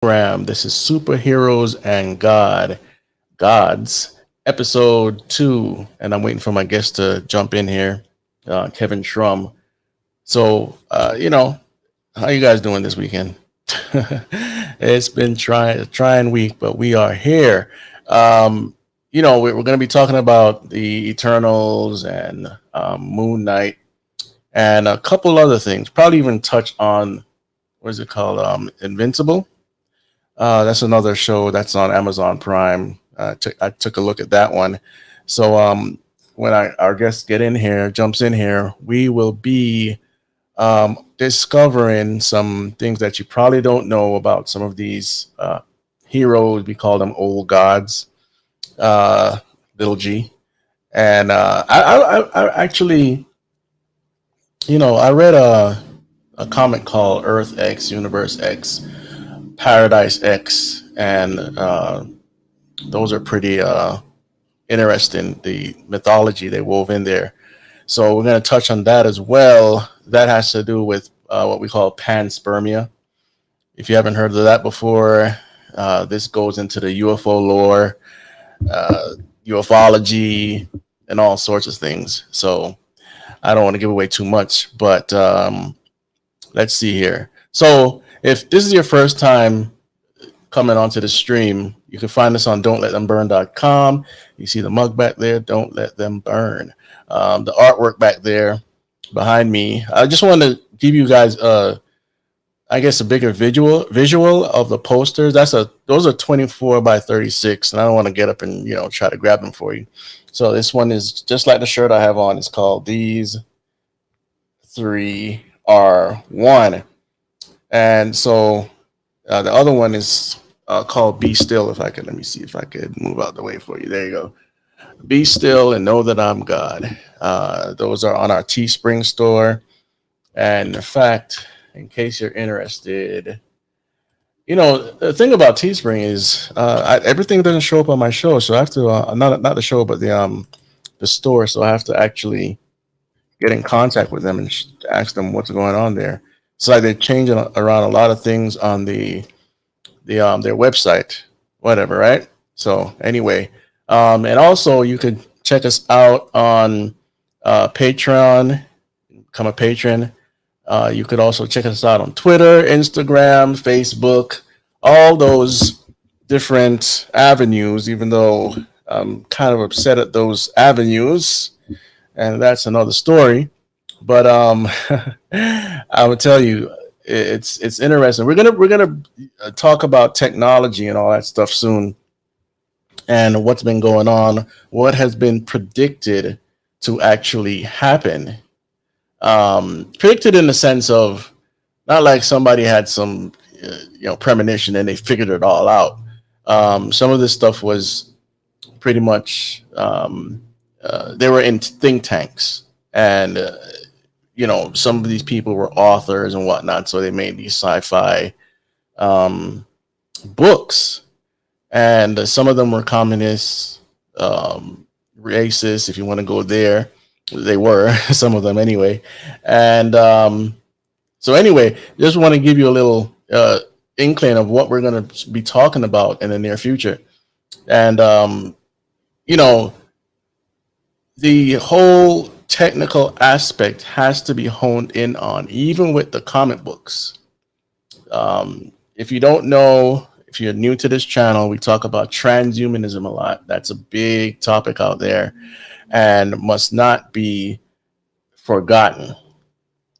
program. This is Superheroes and Gods, episode 2. And I'm waiting for my guest to jump in here, Kevin Shrum. So, how you guys doing this weekend? It's been trying week, but we are here. Um, we're going to be talking about the Eternals and Moon Knight and a couple other things. Probably even touch on what is it called? Invincible. That's another show that's on Amazon Prime. I took a look at that one. So when our guest jumps in here, we will be discovering some things that you probably don't know about some of these heroes. We call them old gods, uh, little G. And I actually, I read a comic called Earth X, Universe X, Paradise X, and those are pretty interesting. The mythology they wove in there. So we're going to touch on that as well. That has to do with what we call panspermia. If you haven't heard of that before, this goes into the UFO lore, uh, ufology, and all sorts of things. So I don't want to give away too much, but let's see here. So if this is your first time coming onto the stream, you can find us on dontletthemburn.com. You see the mug back there, Don't Let Them Burn. The artwork back there behind me. I just want to give you guys I guess a bigger visual of the posters. Those are 24 by 36, and I don't want to get up and try to grab them for you. So this one is just like the shirt I have on. It's called These Three Are One. And so the other one is called Be Still. If I could, let me see if I could move out the way for you. There you go. Be still and know that I'm God. Those are on our Teespring store. And in fact, in case you're interested, the thing about Teespring is everything doesn't show up on my show, so I have to not the show, but the store. So I have to actually get in contact with them and ask them what's going on there. So like they're changing around a lot of things on their website, whatever, right? So anyway, and also you could check us out on Patreon, become a patron. You could also check us out on Twitter, Instagram, Facebook, all those different avenues. Even though I'm kind of upset at those avenues, and that's another story. But I would tell you, it's interesting. We're gonna talk about technology and all that stuff soon, and what's been going on, what has been predicted to actually happen. Predicted in the sense of not like somebody had some premonition and they figured it all out. Some of this stuff was pretty much they were in think tanks, and some of these people were authors and whatnot, so they made these sci-fi um, books, and some of them were communists, racist, if you want to go there. They were some of them anyway, and so anyway, just want to give you a little inkling of what we're going to be talking about in the near future, and you know the whole technical aspect has to be honed in on, even with the comic books. If you don't know, if you're new to this channel, we talk about transhumanism a lot. That's a big topic out there and must not be forgotten.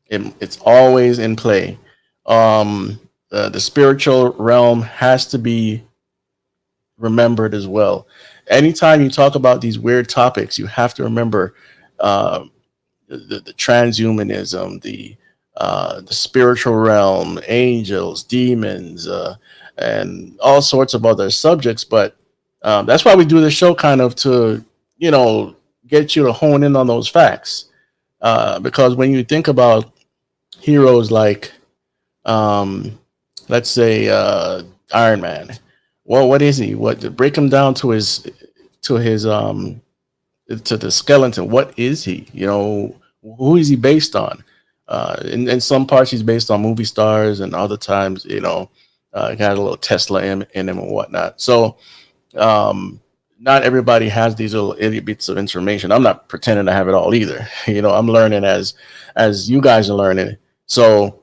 It's always in play. The spiritual realm has to be remembered as well. Anytime you talk about these weird topics, you have to remember uh, the transhumanism, the spiritual realm, angels, demons, and all sorts of other subjects. But that's why we do this show, kind of to you know get you to hone in on those facts. Because when you think about heroes like, um, let's say, Iron Man, well, what is he? What break him down to his to the skeleton? What is he? Who is he based on? In some parts, he's based on movie stars, and other times, It got a little Tesla in him and whatnot. So um, not everybody has these little itty bits of information. I'm not pretending to have it all either. I'm learning as you guys are learning. So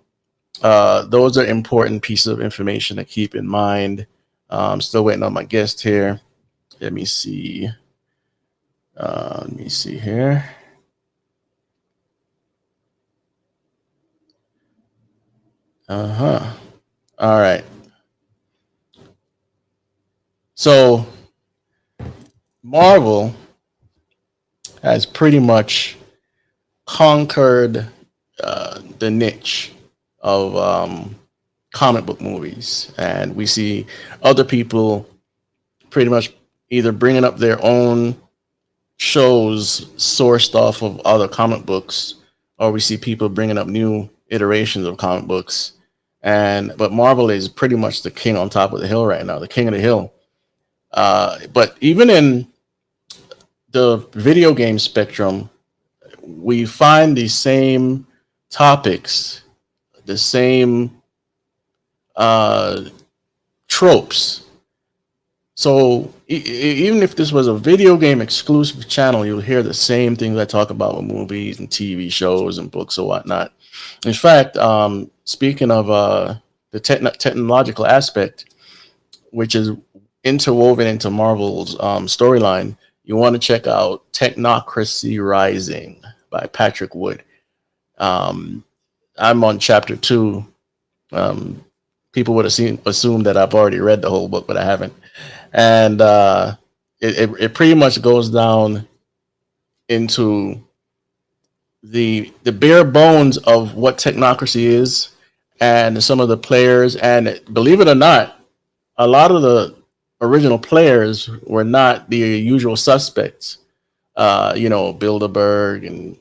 those are important pieces of information to keep in mind. I'm still waiting on my guest here. Let me see. Let me see here. All right. So Marvel has pretty much conquered the niche of comic book movies, and we see other people pretty much either bringing up their own shows sourced off of other comic books, or we see people bringing up new iterations of comic books. But Marvel is pretty much the king on top of the hill right now, the king of the hill. But even in the video game spectrum, we find the same topics, the same tropes. So even if this was a video game exclusive channel, you'll hear the same things I talk about with movies and TV shows and books or whatnot. In fact, speaking of the technological aspect, which is interwoven into Marvel's storyline, you want to check out Technocracy Rising by Patrick Wood. I'm on chapter 2. People would have assumed that I've already read the whole book, but I haven't. And it pretty much goes down into the bare bones of what technocracy is and some of the players. And believe it or not, a lot of the original players were not the usual suspects. Bilderberg and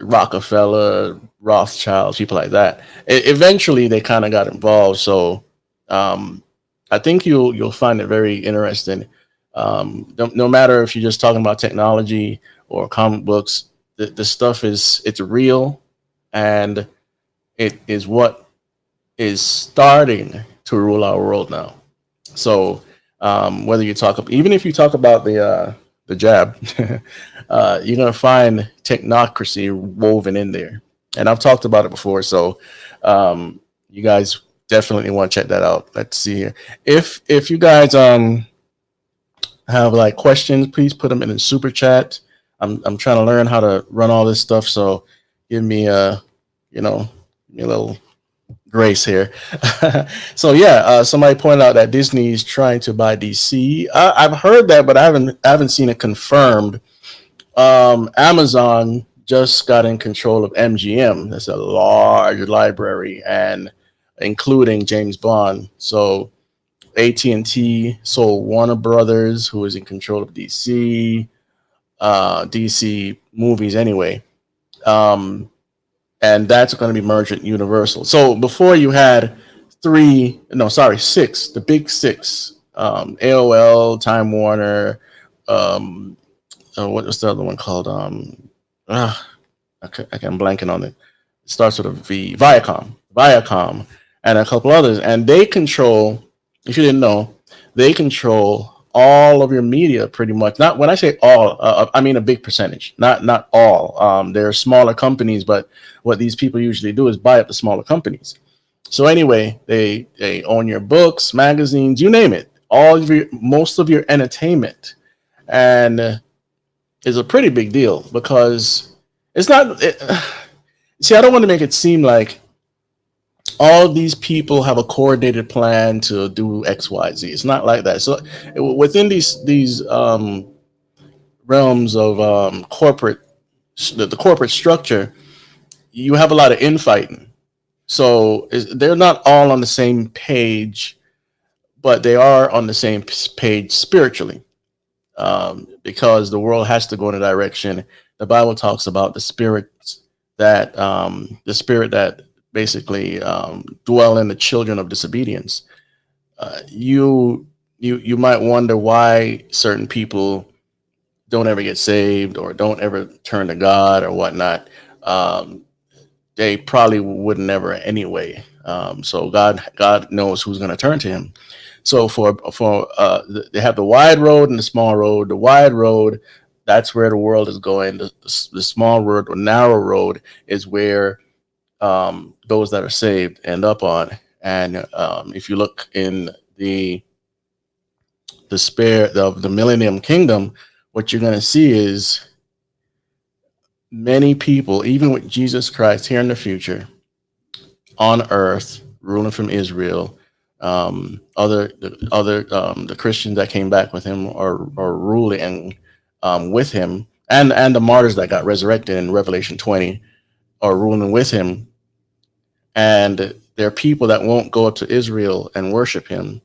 Rockefeller, Rothschild, people like that. Eventually, they kind of got involved. So I think you'll find it very interesting. No matter if you're just talking about technology or comic books, the stuff it's real, and it is what is starting to rule our world now. So whether you even if you talk about the jab, you're gonna find technocracy woven in there, and I've talked about it before. So you guys definitely want to check that out. Let's see here. If you guys have like questions, please put them in the super chat. I'm trying to learn how to run all this stuff, so give me a little grace here. So yeah, somebody pointed out that Disney is trying to buy DC. I've heard that, but I haven't seen it confirmed. Amazon just got in control of MGM. That's a large library, and including James Bond. So AT&T sold Warner Brothers, who is in control of DC movies anyway. And that's going to be merged with Universal. So before you had six, the big six, AOL, Time Warner, what was the other one called? I'm blanking on it. It starts with a V. Viacom, and a couple others. And they control, if you didn't know, they control all of your media pretty much. Not when I say all, I mean a big percentage. Not all. There are smaller companies, but what these people usually do is buy up the smaller companies. So anyway, they own your books, magazines, you name it. Most of your entertainment, and is a pretty big deal because it's not. See, I don't want to make it seem like all these people have a coordinated plan to do X, Y, Z. It's not like that. So within these realms of the corporate structure, you have a lot of infighting. So they're not all on the same page, but they are on the same page spiritually, because the world has to go in a direction. The Bible talks about the spirit that basically dwell in the children of disobedience. You might wonder why certain people don't ever get saved or don't ever turn to God or whatnot. They probably would never anyway. So God knows who's going to turn to him. So they have the wide road and the small road. The wide road, that's where the world is going. The small road or narrow road is where those that are saved end up on. And if you look in the spirit of the Millennium Kingdom, what you're going to see is many people, even with Jesus Christ here in the future, on earth, ruling from Israel. The Christians that came back with him are ruling with him, and the martyrs that got resurrected in Revelation 20 are ruling with him. And there are people that won't go up to Israel and worship him.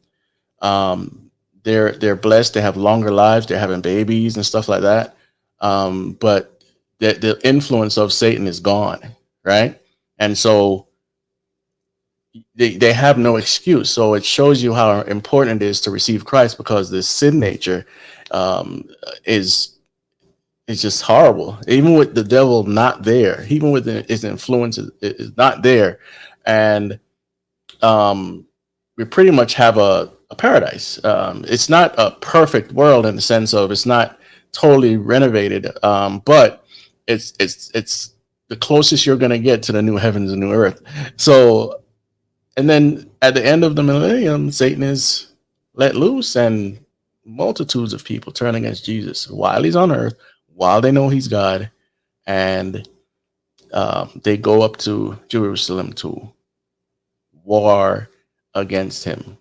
They're blessed. They have longer lives. They're having babies and stuff like that. But the influence of Satan is gone, right? And so they have no excuse. So it shows you how important it is to receive Christ, because this sin nature is just horrible. Even with the devil not there, even with his influence is not there, and we pretty much have a paradise. It's not a perfect world in the sense of it's not totally renovated, but it's the closest you're going to get to the new heavens and new earth. So, and then at the end of the millennium, Satan is let loose, and multitudes of people turn against Jesus while he's on earth, while they know he's God, and they go up to Jerusalem to war against him.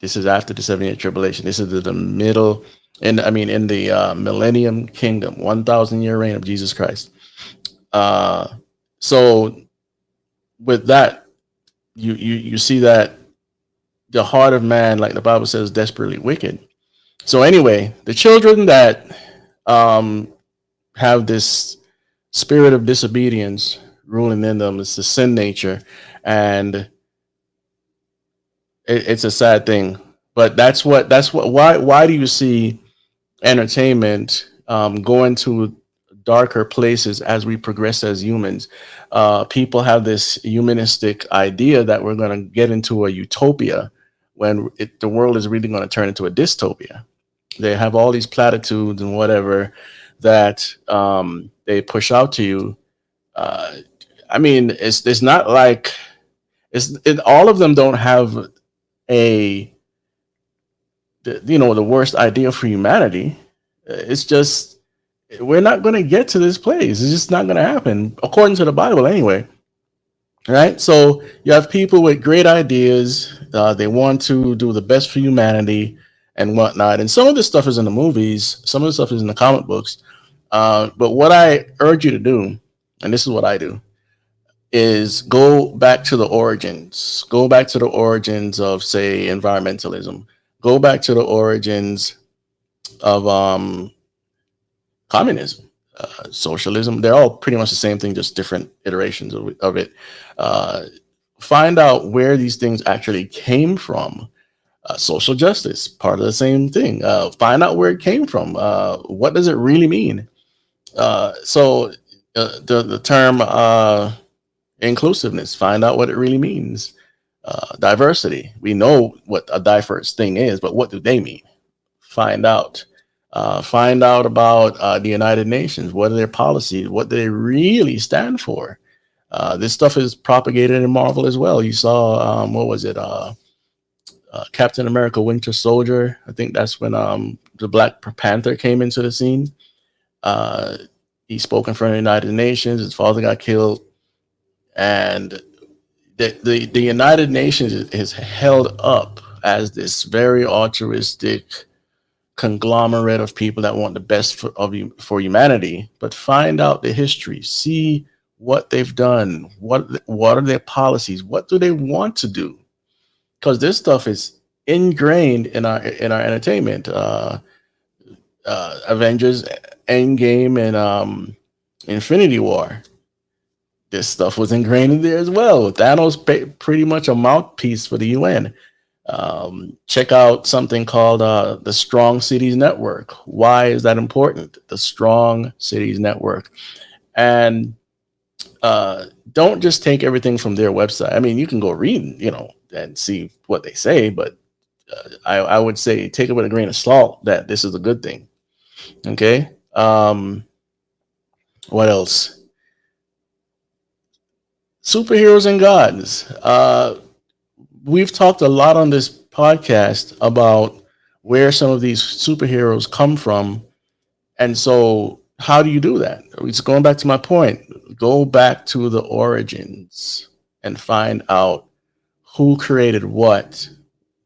This is after the 7-year tribulation. This is the middle, in the Millennium Kingdom, 1,000-year reign of Jesus Christ. So with that, you see that the heart of man, like the Bible says, is desperately wicked. So anyway, the children that have this spirit of disobedience ruling in them, it's the sin nature, and it's a sad thing. But why do you see entertainment going to darker places as we progress as humans? People have this humanistic idea that we're going to get into a utopia when the world is really going to turn into a dystopia. They have all these platitudes and whatever that they push out to you. It's not like all of them don't have the worst idea for humanity. It's just we're not going to get to this place. It's just not going to happen, according to the Bible, anyway. Right? So you have people with great ideas. They want to do the best for humanity and whatnot. And some of this stuff is in the movies. Some of the stuff is in the comic books. But what I urge you to do, and this is what I do, is go back to the origins. Go back to the origins of, say, environmentalism. Go back to the origins of communism, socialism. They're all pretty much the same thing, just different iterations of it. Find out where these things actually came from. Social justice, part of the same thing. Find out where it came from. What does it really mean? So the term inclusiveness, find out what it really means. Diversity, we know what a diverse thing is, but what do they mean? Find out. Find out about the United Nations. What are their policies? What do they really stand for? This stuff is propagated in Marvel as well. You saw, what was it? Captain America Winter Soldier. I think that's when the Black Panther came into the scene. He spoke in front of the United Nations. His father got killed. And the United Nations is held up as this very altruistic conglomerate of people that want the best for humanity. But find out the history, see what they've done, what are their policies, what do they want to do? Because this stuff is ingrained in our entertainment. Avengers Endgame and Infinity War. This stuff was ingrained in there as well. Thanos pretty much a mouthpiece for the UN. Check out something called the Strong Cities Network. Why is that important? The Strong Cities Network. And don't just take everything from their website. I mean, you can go read, and see what they say, but I would say take it with a grain of salt that this is a good thing. Okay. What else? Superheroes and gods. We've talked a lot on this podcast about where some of these superheroes come from. And so, how do you do that? It's going back to my point. Go back to the origins and find out who created what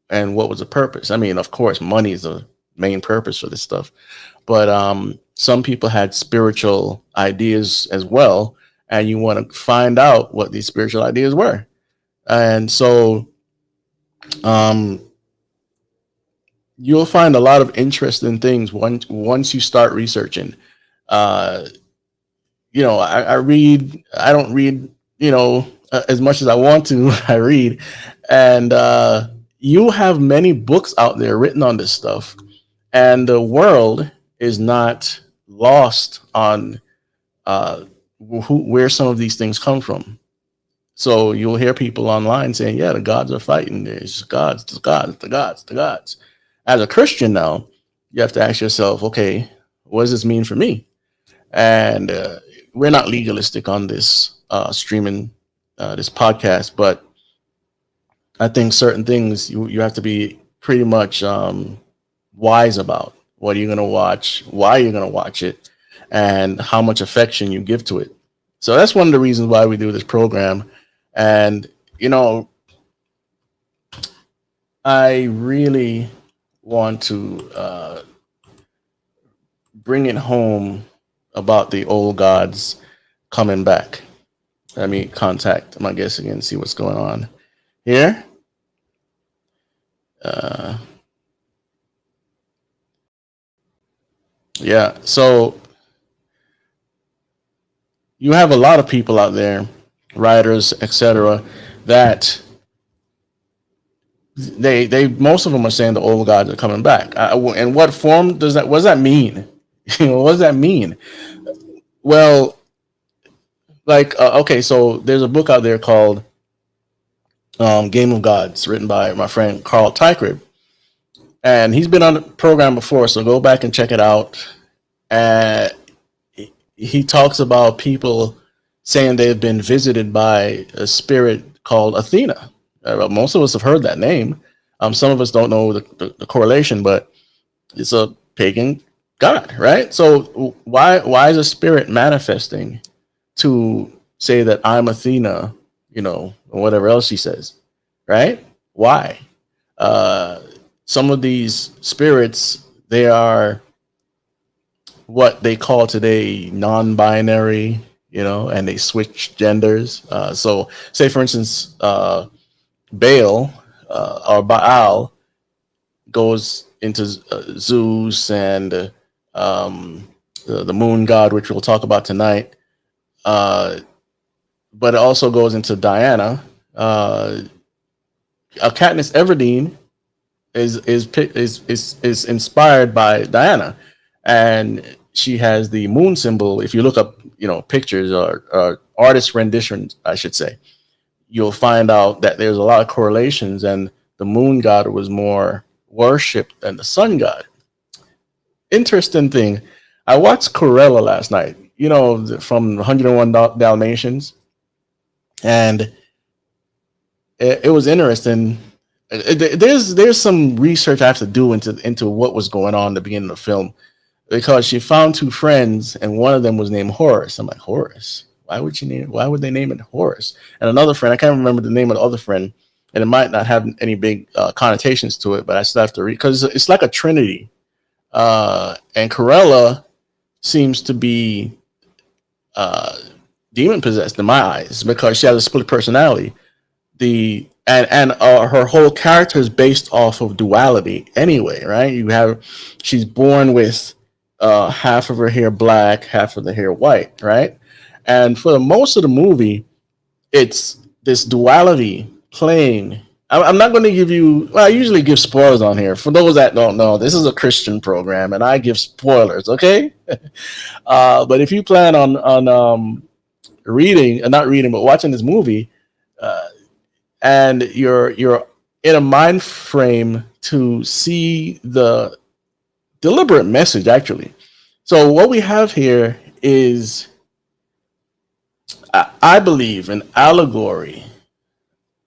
and what was the purpose. I mean, of course, money is the main purpose for this stuff, but some people had spiritual ideas as well, and you want to find out what these spiritual ideas were. And so, um, you'll find a lot of interesting things once you start researching. Uh, I read. I don't read. As much as I want to, I read, and you have many books out there written on this stuff, and the world is not lost on where some of these things come from. So you'll hear people online saying, "Yeah, the gods are fighting. There's gods, the gods, the gods, the gods." As a Christian now, you have to ask yourself, okay, what does this mean for me? And we're not legalistic on this streaming this podcast, but I think certain things you have to be pretty much wise about. What are you going to watch? Why you're going to watch it? And how much affection you give to it. So that's one of the reasons why we do this program. And, I really want to bring it home about the old gods coming back. Let me contact my guest again and see what's going on here. Yeah, so you have a lot of people out there, writers, etc., that they most of them are saying the old gods are coming back. In what form does that? What does that mean? What does that mean? Well, like okay, so there's a book out there called Game of Gods, written by my friend Carl Tykerd, and he's been on the program before, so go back and check it out. And he talks about people saying they've been visited by a spirit called Athena. Most of us have heard that name. Some of us don't know the correlation, but it's a pagan god, right? So why is a spirit manifesting to say that I'm Athena, or whatever else she says, right? Why? Some of these spirits, they are what they call today non-binary, and they switch genders. So say for instance, Baal or Baal goes into Zeus and the moon god, which we'll talk about tonight. But it also goes into Diana. Katniss Everdeen is inspired by Diana, and she has the moon symbol. If you look up, pictures or artist renditions, I should say, you'll find out that there's a lot of correlations, and the moon god was more worshipped than the sun god. Interesting thing. I watched Cruella last night, from 101 Dalmatians, and it was interesting. There's some research I have to do into what was going on at the beginning of the film, because she found two friends and one of them was named Horace. I'm like, Horace? Why would they name it Horace? And another friend, I can't remember the name of the other friend, and it might not have any big connotations to it, but I still have to read, because it's like a trinity. And Corella seems to be demon possessed in my eyes, because she has a split personality. Her whole character is based off of duality anyway, right? She's born with half of her hair black, half of the hair white, right? And for most of the movie, it's this duality playing. I'm not going to give you. Well, I usually give spoilers on here. For those that don't know, this is a Christian program, and I give spoilers. Okay, but if you plan on reading, not reading, but watching this movie, and you're in a mind frame to see the deliberate message, actually. So what we have here is, I believe, an allegory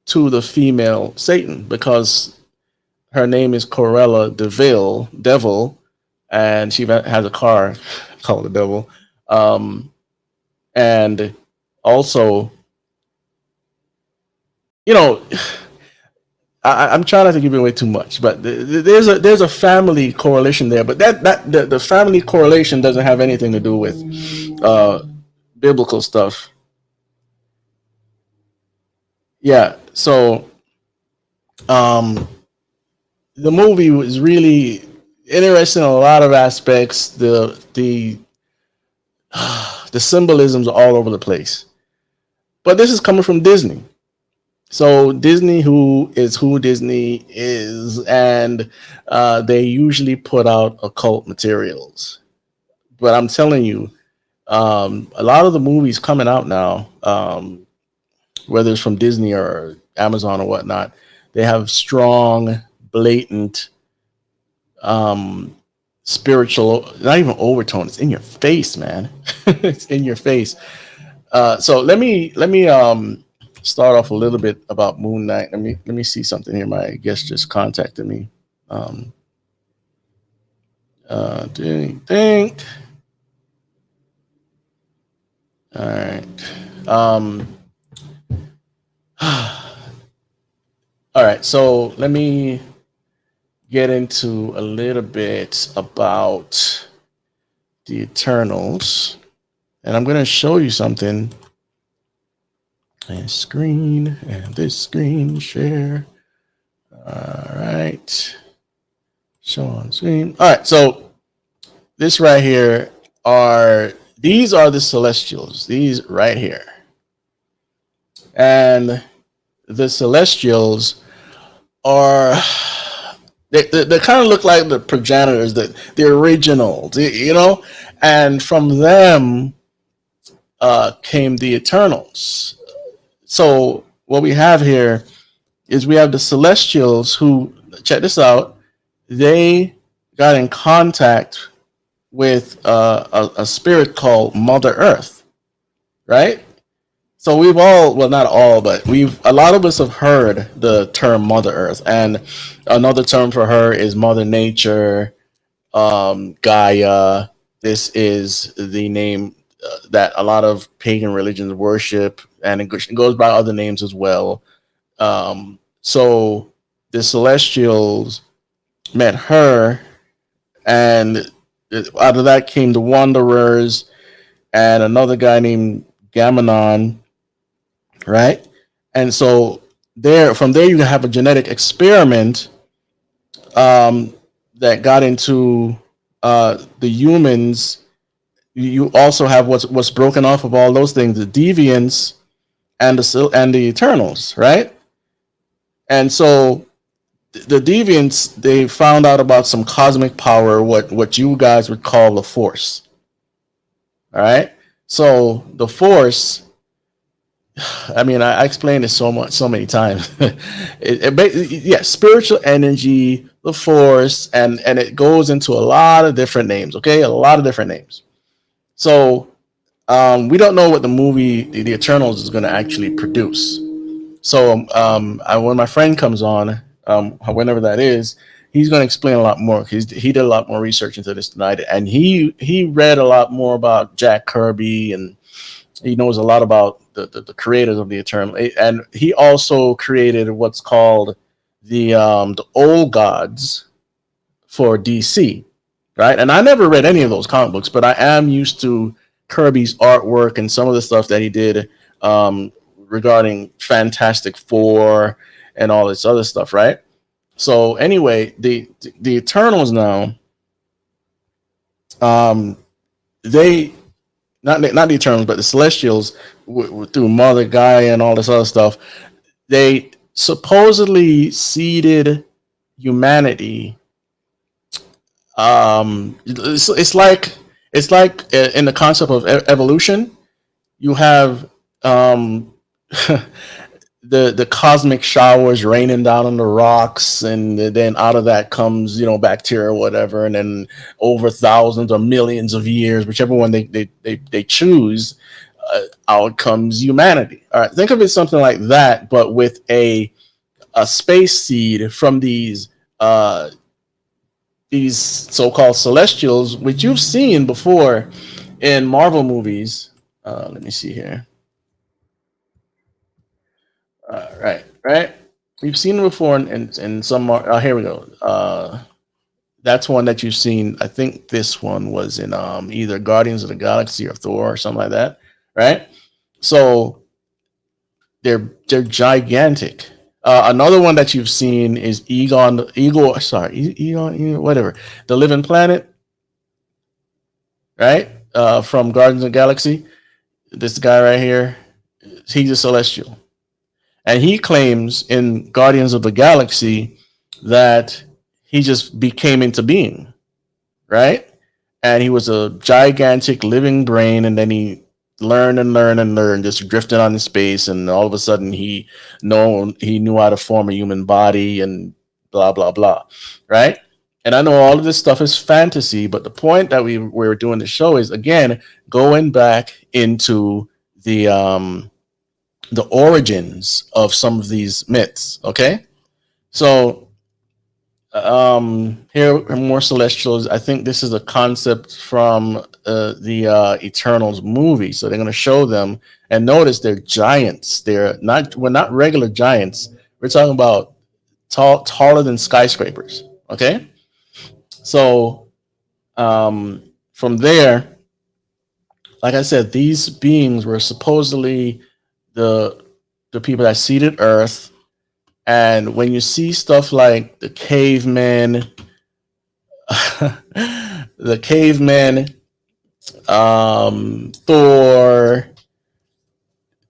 to the female Satan, because her name is Corella Devil, and she has a car called the Devil. And also, you know, I'm trying not to give away too much, but there's a family correlation there. But the family correlation doesn't have anything to do with biblical stuff. Yeah. So the movie was really interesting in a lot of aspects. The symbolisms are all over the place. But this is coming from Disney. So Disney, who Disney is, and they usually put out occult materials. But I'm telling you, a lot of the movies coming out now, whether it's from Disney or Amazon or whatnot, they have strong, blatant, spiritual, not even overtone. It's in your face, man. It's in your face. So let me start off a little bit about Moon Knight. Let me see something here. My guest just contacted me. Ding. All right. All right. So let me get into a little bit about the Eternals, and I'm going to show you something. And screen, and this screen share. All right. Show on screen. All right. So this right here these are the Celestials. These right here. And the Celestials are, they kind of look like the progenitors, the originals, you know, and from them came the Eternals. So what we have here is we have the Celestials who, check this out, they got in contact with a spirit called Mother Earth, right? So we've all, well, not all, but a lot of us have heard the term Mother Earth, and another term for her is Mother Nature, Gaia. This is the name that a lot of pagan religions worship, and it goes by other names as well. So the Celestials met her, and out of that came the Wanderers and another guy named Gamenon, right? And so from there you can have a genetic experiment that got into the humans. You also have what's broken off of all those things: the Deviants and the Eternals, right? And so the Deviants, they found out about some cosmic power, what you guys would call the Force. All right. So the Force, I mean, I explained it so many times. Yeah, spiritual energy, the Force, and it goes into a lot of different names. Okay, a lot of different names. So we don't know what the movie The Eternals is going to actually produce. So when my friend comes on, whenever that is, he's going to explain a lot more. He did a lot more research into this than I did, and he read a lot more about Jack Kirby, and he knows a lot about the creators of the Eternal. And he also created what's called the Old Gods for DC, right? And I never read any of those comic books, but I am used to Kirby's artwork and some of the stuff that he did regarding Fantastic Four and all this other stuff, right? So anyway, the Eternals now, they not the Eternals, but the Celestials, through Mother Gaia and all this other stuff, they supposedly seeded humanity. It's like in the concept of evolution, you have um, the cosmic showers raining down on the rocks, and then out of that comes, bacteria or whatever, and then over thousands or millions of years, whichever one they choose, out comes humanity. All right, think of it something like that, but with a space seed from these so-called celestials, which you've seen before in Marvel movies. Let me see here. Right. We've seen it before in some. Here we go. That's one that you've seen. I think this one was in either Guardians of the Galaxy or Thor or something like that. Right. So they're gigantic. Another one that you've seen is Egon, whatever, the Living Planet, right? From Guardians of the Galaxy. This guy right here, he's a celestial. And he claims in Guardians of the Galaxy that he just became into being, right? And he was a gigantic living brain, and then he learned, just drifted on in space, and all of a sudden he knew how to form a human body and blah blah blah, right? And I know all of this stuff is fantasy, but the point that we were doing the show is, again, going back into the origins of some of these myths. Okay, so here are more celestials. I think this is a concept from the Eternals movie. So they're going to show them, and notice they're giants. We're not regular giants. We're talking about taller than skyscrapers. Okay, so from there, like I said, these beings were supposedly the people that seeded Earth. And when you see stuff like the cavemen, Thor,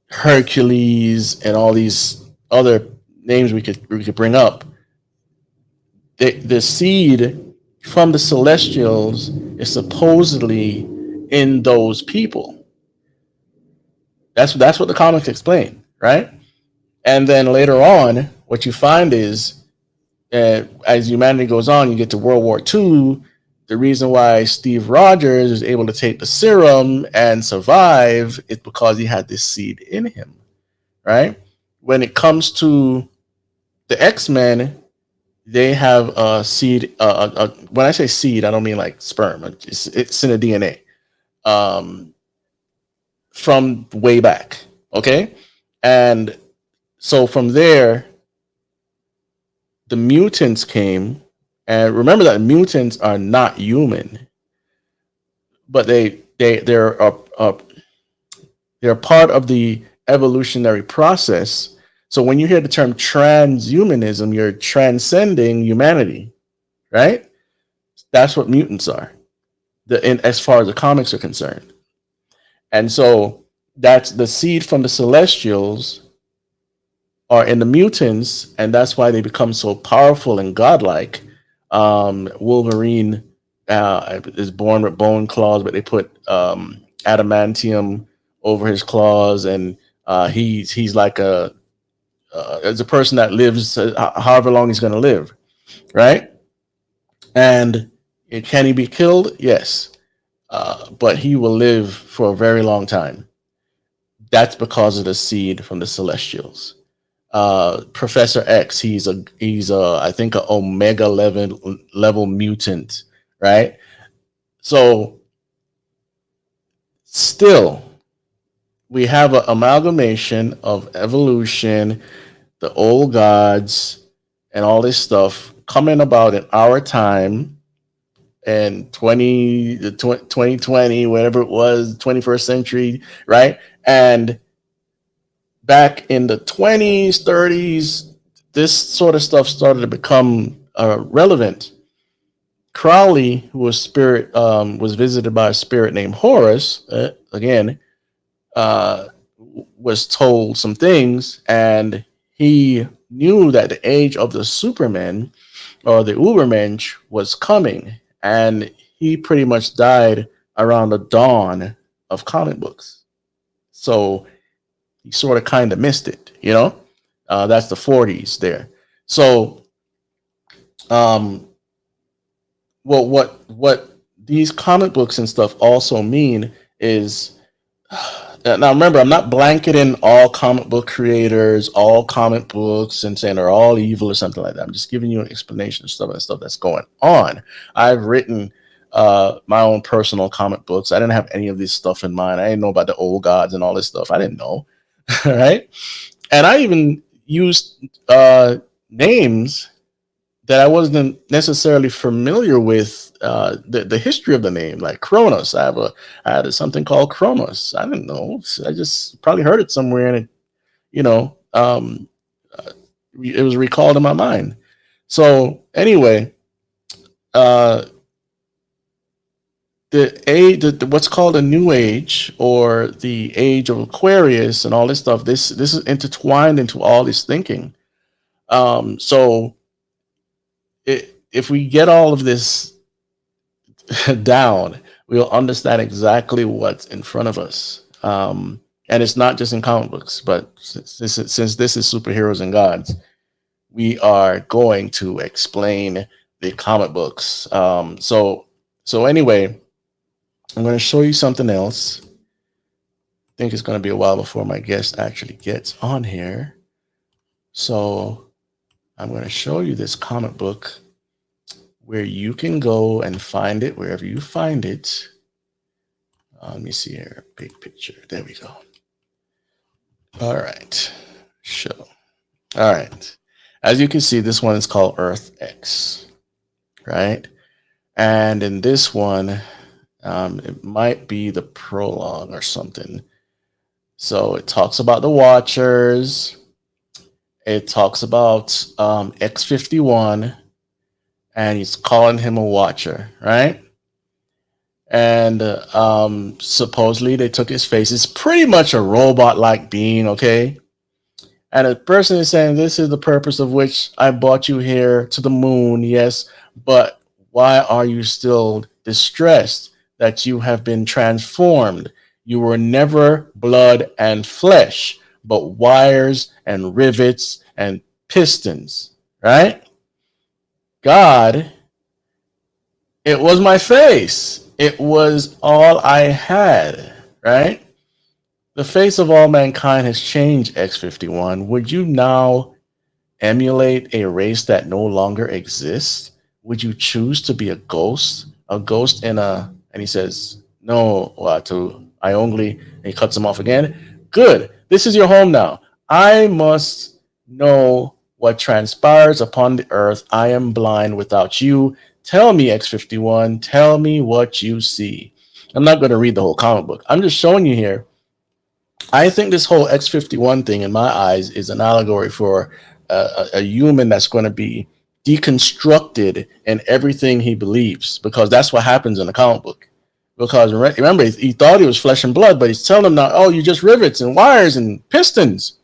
Hercules, and all these other names we could bring up, the seed from the Celestials is supposedly in those people. That's what the comics explain, right? And then later on, what you find is, as humanity goes on, you get to World War II. The reason why Steve Rogers is able to take the serum and survive is because he had this seed in him, right? When it comes to the X-Men, they have a seed. When I say seed, I don't mean like sperm. It's in the DNA from way back, okay? And so from there, the mutants came, and remember that mutants are not human, but they're part of the evolutionary process. So when you hear the term transhumanism, you're transcending humanity, right? That's what mutants are, as far as the comics are concerned. And so that's the seed from the Celestials are in the mutants, and that's why they become so powerful and godlike. Wolverine is born with bone claws, but they put adamantium over his claws, and he's like as a person that lives however long he's going to live, right? And can he be killed? Yes, but he will live for a very long time. That's because of the seed from the Celestials. Professor X, he's a I think a Omega level mutant, right? So still, we have an amalgamation of evolution, the old gods, and all this stuff coming about in our time, and 2020, whatever it was, 21st century, right? And back in the 20s, 30s, this sort of stuff started to become relevant. Crowley, who was visited by a spirit named Horus, was told some things, and he knew that the age of the Supermen or the Ubermensch was coming, and he pretty much died around the dawn of comic books. So he sort of kind of missed it, you know. That's the 40s there. So um, what these comic books and stuff also mean is, now remember, I'm not blanketing all comic book creators, all comic books, and saying they're all evil or something like that. I'm just giving you an explanation of stuff that's going on. I've written my own personal comic books. I didn't have any of this stuff in mind. I didn't know about the old gods and all this stuff. I didn't know, right? And I even used names that I wasn't necessarily familiar with, the history of the name, like Kronos. I had something called Kronos. I didn't know. I just probably heard it somewhere, and it, you know, it was recalled in my mind. So anyway, uh, what's called a new age, or the age of Aquarius and all this stuff. This is intertwined into all this thinking. So if we get all of this down, we'll understand exactly what's in front of us. And it's not just in comic books, but since this is superheroes and gods, we are going to explain the comic books. So anyway, I'm going to show you something else. I think it's going to be a while before my guest actually gets on here. So I'm going to show you this comic book where you can go and find it wherever you find it. Let me see here. Big picture. There we go. All right. Show. All right. As you can see, this one is called Earth X, right? And in this one, it might be the prologue or something. So it talks about the Watchers. It talks about X-51, and he's calling him a Watcher, right? And supposedly they took his face. It's pretty much a robot-like being, okay? And a person is saying, this is the purpose of which I brought you here to the moon, yes, but why are you still distressed that you have been transformed? You were never blood and flesh, but wires and rivets and pistons, right? God, it was my face. It was all I had, right? The face of all mankind has changed, X-51. Would you now emulate a race that no longer exists? Would you choose to be a ghost? A ghost in a... And he says, no, to Iongli, and he cuts him off again. Good. This is your home now. I must know what transpires upon the earth. I am blind without you. Tell me, X-51, tell me what you see. I'm not going to read the whole comic book. I'm just showing you here. I think this whole X-51 thing, in my eyes, is an allegory for a human that's going to be deconstructed in everything he believes, because that's what happens in the comic book. Because remember, he thought he was flesh and blood, but he's telling him now, oh, you're just rivets and wires and pistons.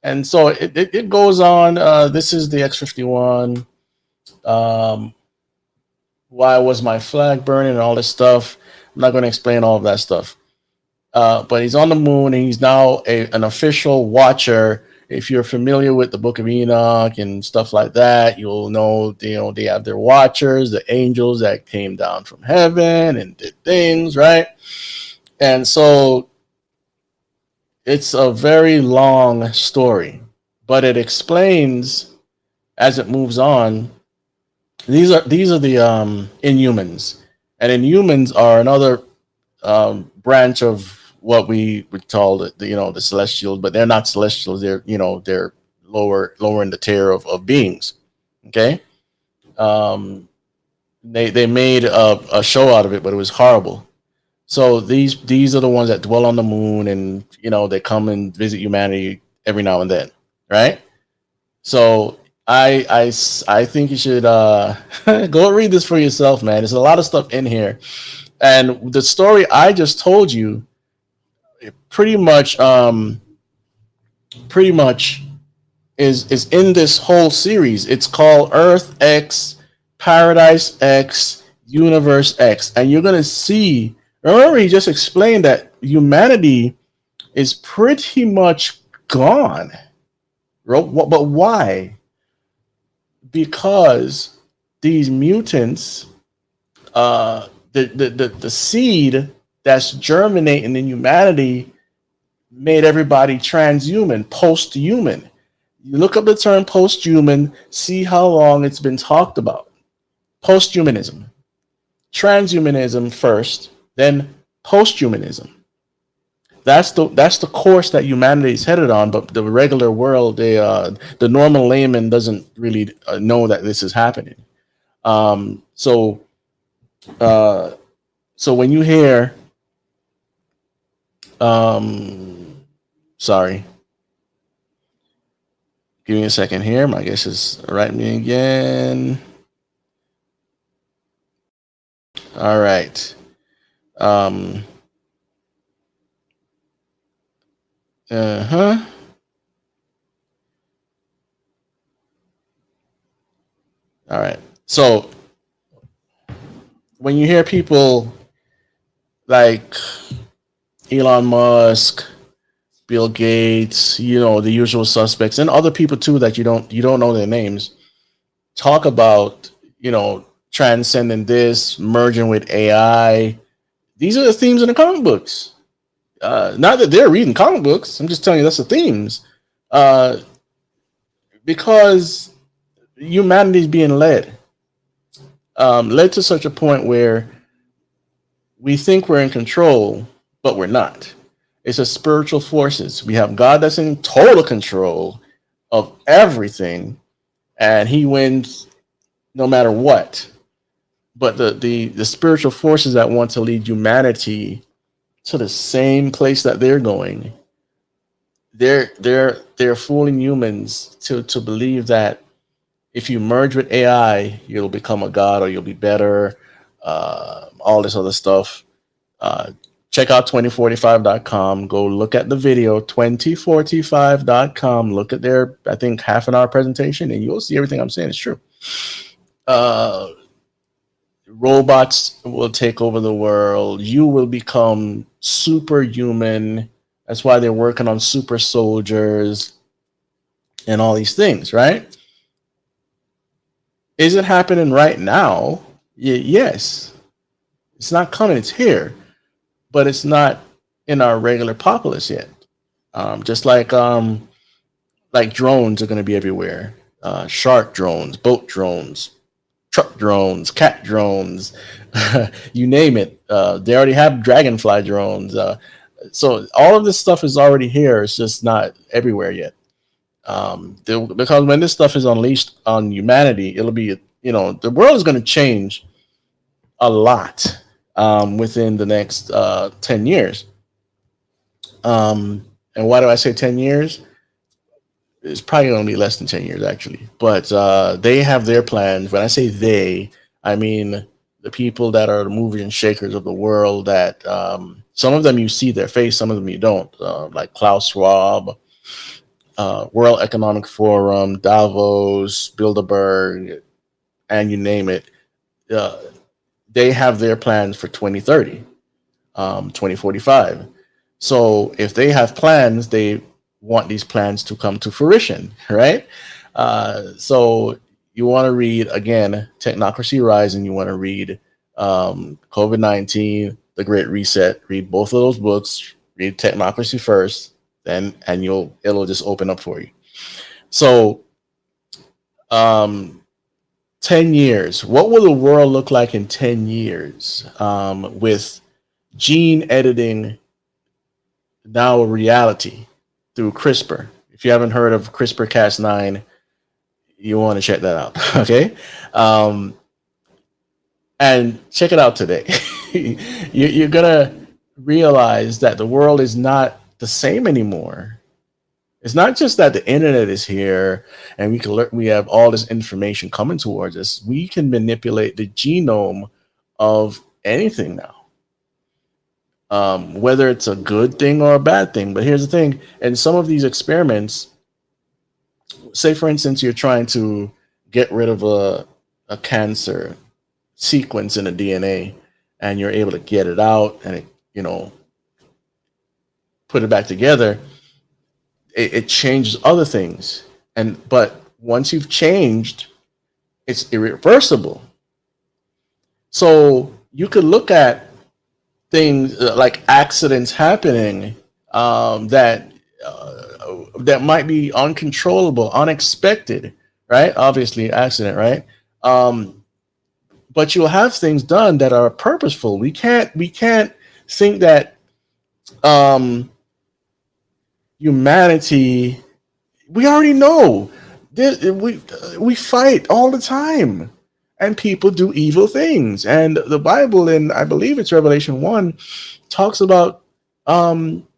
And so it goes on. This is the X-51. Why was my flag burning and all this stuff? I'm not going to explain all of that stuff. But he's on the moon, and he's now an official Watcher. If you're familiar with the Book of Enoch and stuff like that, you'll know, they have their Watchers, the angels that came down from heaven and did things, right? And so it's a very long story, but it explains as it moves on. These are the Inhumans, and Inhumans are another branch of what we would call the Celestials, but they're not Celestials. They're lower in the tier of beings. Okay, they made a show out of it, but it was horrible. So these are the ones that dwell on the moon, and they come and visit humanity every now and then, right? So I think you should go read this for yourself, man. There's a lot of stuff in here, and the story I just told you pretty much is in this whole series. It's called Earth X, Paradise X, Universe X, and you're gonna see. Remember, he just explained that humanity is pretty much gone. But why? Because these mutants, the seed that's germinating in humanity made everybody transhuman, post-human. You look up the term post-human, see how long it's been talked about. Post-humanism, transhumanism first, then post-humanism. That's the course that humanity is headed on. But the regular world, the normal layman doesn't really know that this is happening. So when you hear, sorry, give me a second here. My guess is right me again. All right. Uh-huh. All right. So when you hear people like Elon Musk, Bill Gates, the usual suspects, and other people too that you don't know their names, talk about, transcending this, merging with AI. These are the themes in the comic books. Not that they're reading comic books. I'm just telling you that's the themes. Because humanity is being led to such a point where we think we're in control, but we're not. It's a spiritual forces. We have God that's in total control of everything, and He wins no matter what. But the spiritual forces that want to lead humanity to the same place that they're going, they're fooling humans to believe that if you merge with AI, you'll become a god or you'll be better. All this other stuff. Check out 2045.com. Go look at the video, 2045.com. Look at their, I think, half an hour presentation, and you'll see everything I'm saying is true. Robots will take over the world. You will become superhuman. That's why they're working on super soldiers and all these things, right? Is it happening right now? Yes. It's not coming, it's here. But it's not in our regular populace yet. Just like drones are going to be everywhere. Shark drones, boat drones, truck drones, cat drones, you name it. They already have dragonfly drones. So all of this stuff is already here. It's just not everywhere yet. Because when this stuff is unleashed on humanity, it'll be, the world is going to change a lot within the next 10 years. And why do I say 10 years? It's probably going to be less than 10 years, actually. But they have their plans. When I say they, I mean the people that are the movers and shakers of the world that some of them you see their face, some of them you don't. Like Klaus Schwab, World Economic Forum, Davos, Bilderberg, and you name it. They have their plans for 2030, 2045. So if they have plans, they want these plans to come to fruition, right? So you want to read, again, Technocracy Rising. You want to read COVID-19, The Great Reset. Read both of those books. Read Technocracy first, and it'll just open up for you. So 10 years. What will the world look like in 10 years with gene editing now a reality through CRISPR? If you haven't heard of CRISPR-Cas9, you want to check that out, okay? And check it out today. You're going to realize that the world is not the same anymore. It's not just that the internet is here and we have all this information coming towards us. We can manipulate the genome of anything now, whether it's a good thing or a bad thing. But here's the thing: in some of these experiments, say for instance, you're trying to get rid of a cancer sequence in the DNA, and you're able to get it out, and it put it back together, it changes other things. But once you've changed, it's irreversible. So you could look at things like accidents happening, that that might be uncontrollable, unexpected, right? Obviously, accident, right? Um, but you'll have things done that are purposeful. We can't think that um, humanity. We already know we fight all the time, and people do evil things. And the Bible, in I believe it's Revelation 1, talks about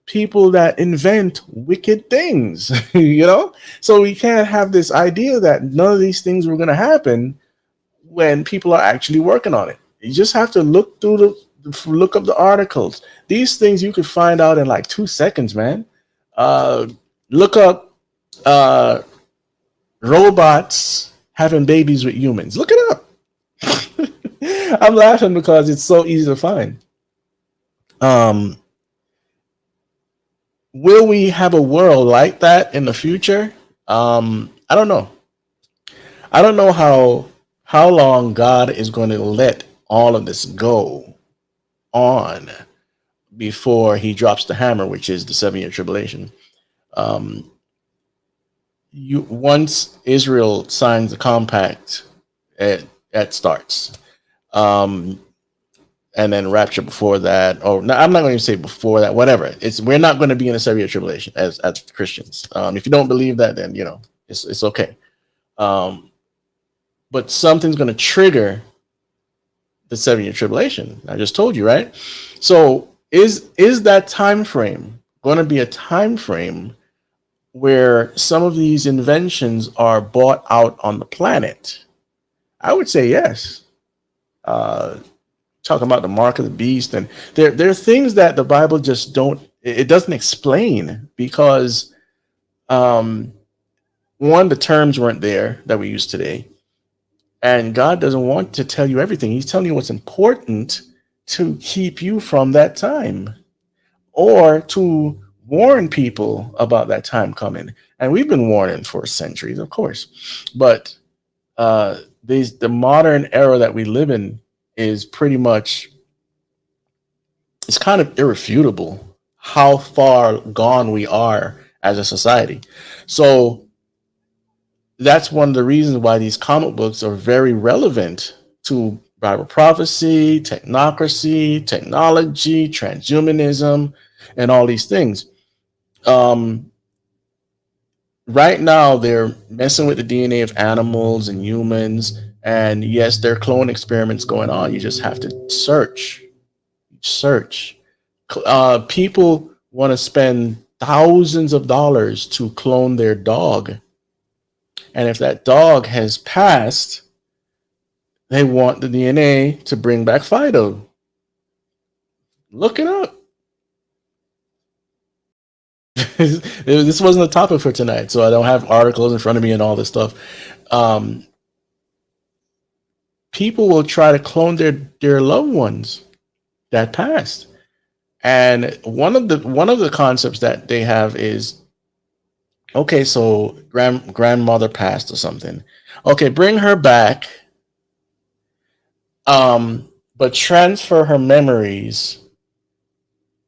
people that invent wicked things. So we can't have this idea that none of these things were going to happen when people are actually working on it. You just have to look up the articles. These things you could find out in like 2 seconds, man. Uh, Look up uh, robots having babies with humans. Look it up. I'm laughing because it's so easy to find. Um, will we have a world like that in the future? I don't know. I don't know how long God is going to let all of this go on before he drops the hammer, which is the 7-year tribulation. Um, you Once Israel signs the compact, it starts. Um, and then rapture before that. Or no, I'm not going to say before that. Whatever. We're not going to be in a 7-year tribulation as Christians. If you don't believe that, then it's okay. Um, but something's going to trigger the 7-year tribulation. I just told you, right? So is that time frame going to be a time frame where some of these inventions are bought out on the planet? I would say yes. Talking about the mark of the beast, and there are things that the Bible just it doesn't explain, because one, the terms weren't there that we use today, and God doesn't want to tell you everything. He's telling you what's important to keep you from that time, or to warn people about that time coming. And we've been warning for centuries, of course, but the modern era that we live in is pretty much, it's kind of irrefutable how far gone we are as a society. So that's one of the reasons why these comic books are very relevant to Bible prophecy, technocracy, technology, transhumanism, and all these things. Um, right now, they're messing with the DNA of animals and humans. And yes, there are clone experiments going on. You just have to search. People want to spend thousands of dollars to clone their dog, and if that dog has passed, they want the DNA to bring back Fido. Look it up. This wasn't a topic for tonight, so I don't have articles in front of me and all this stuff. Um, People will try to clone their loved ones that passed. And one of the concepts that they have is, okay, so grandmother passed or something. Okay, bring her back, but transfer her memories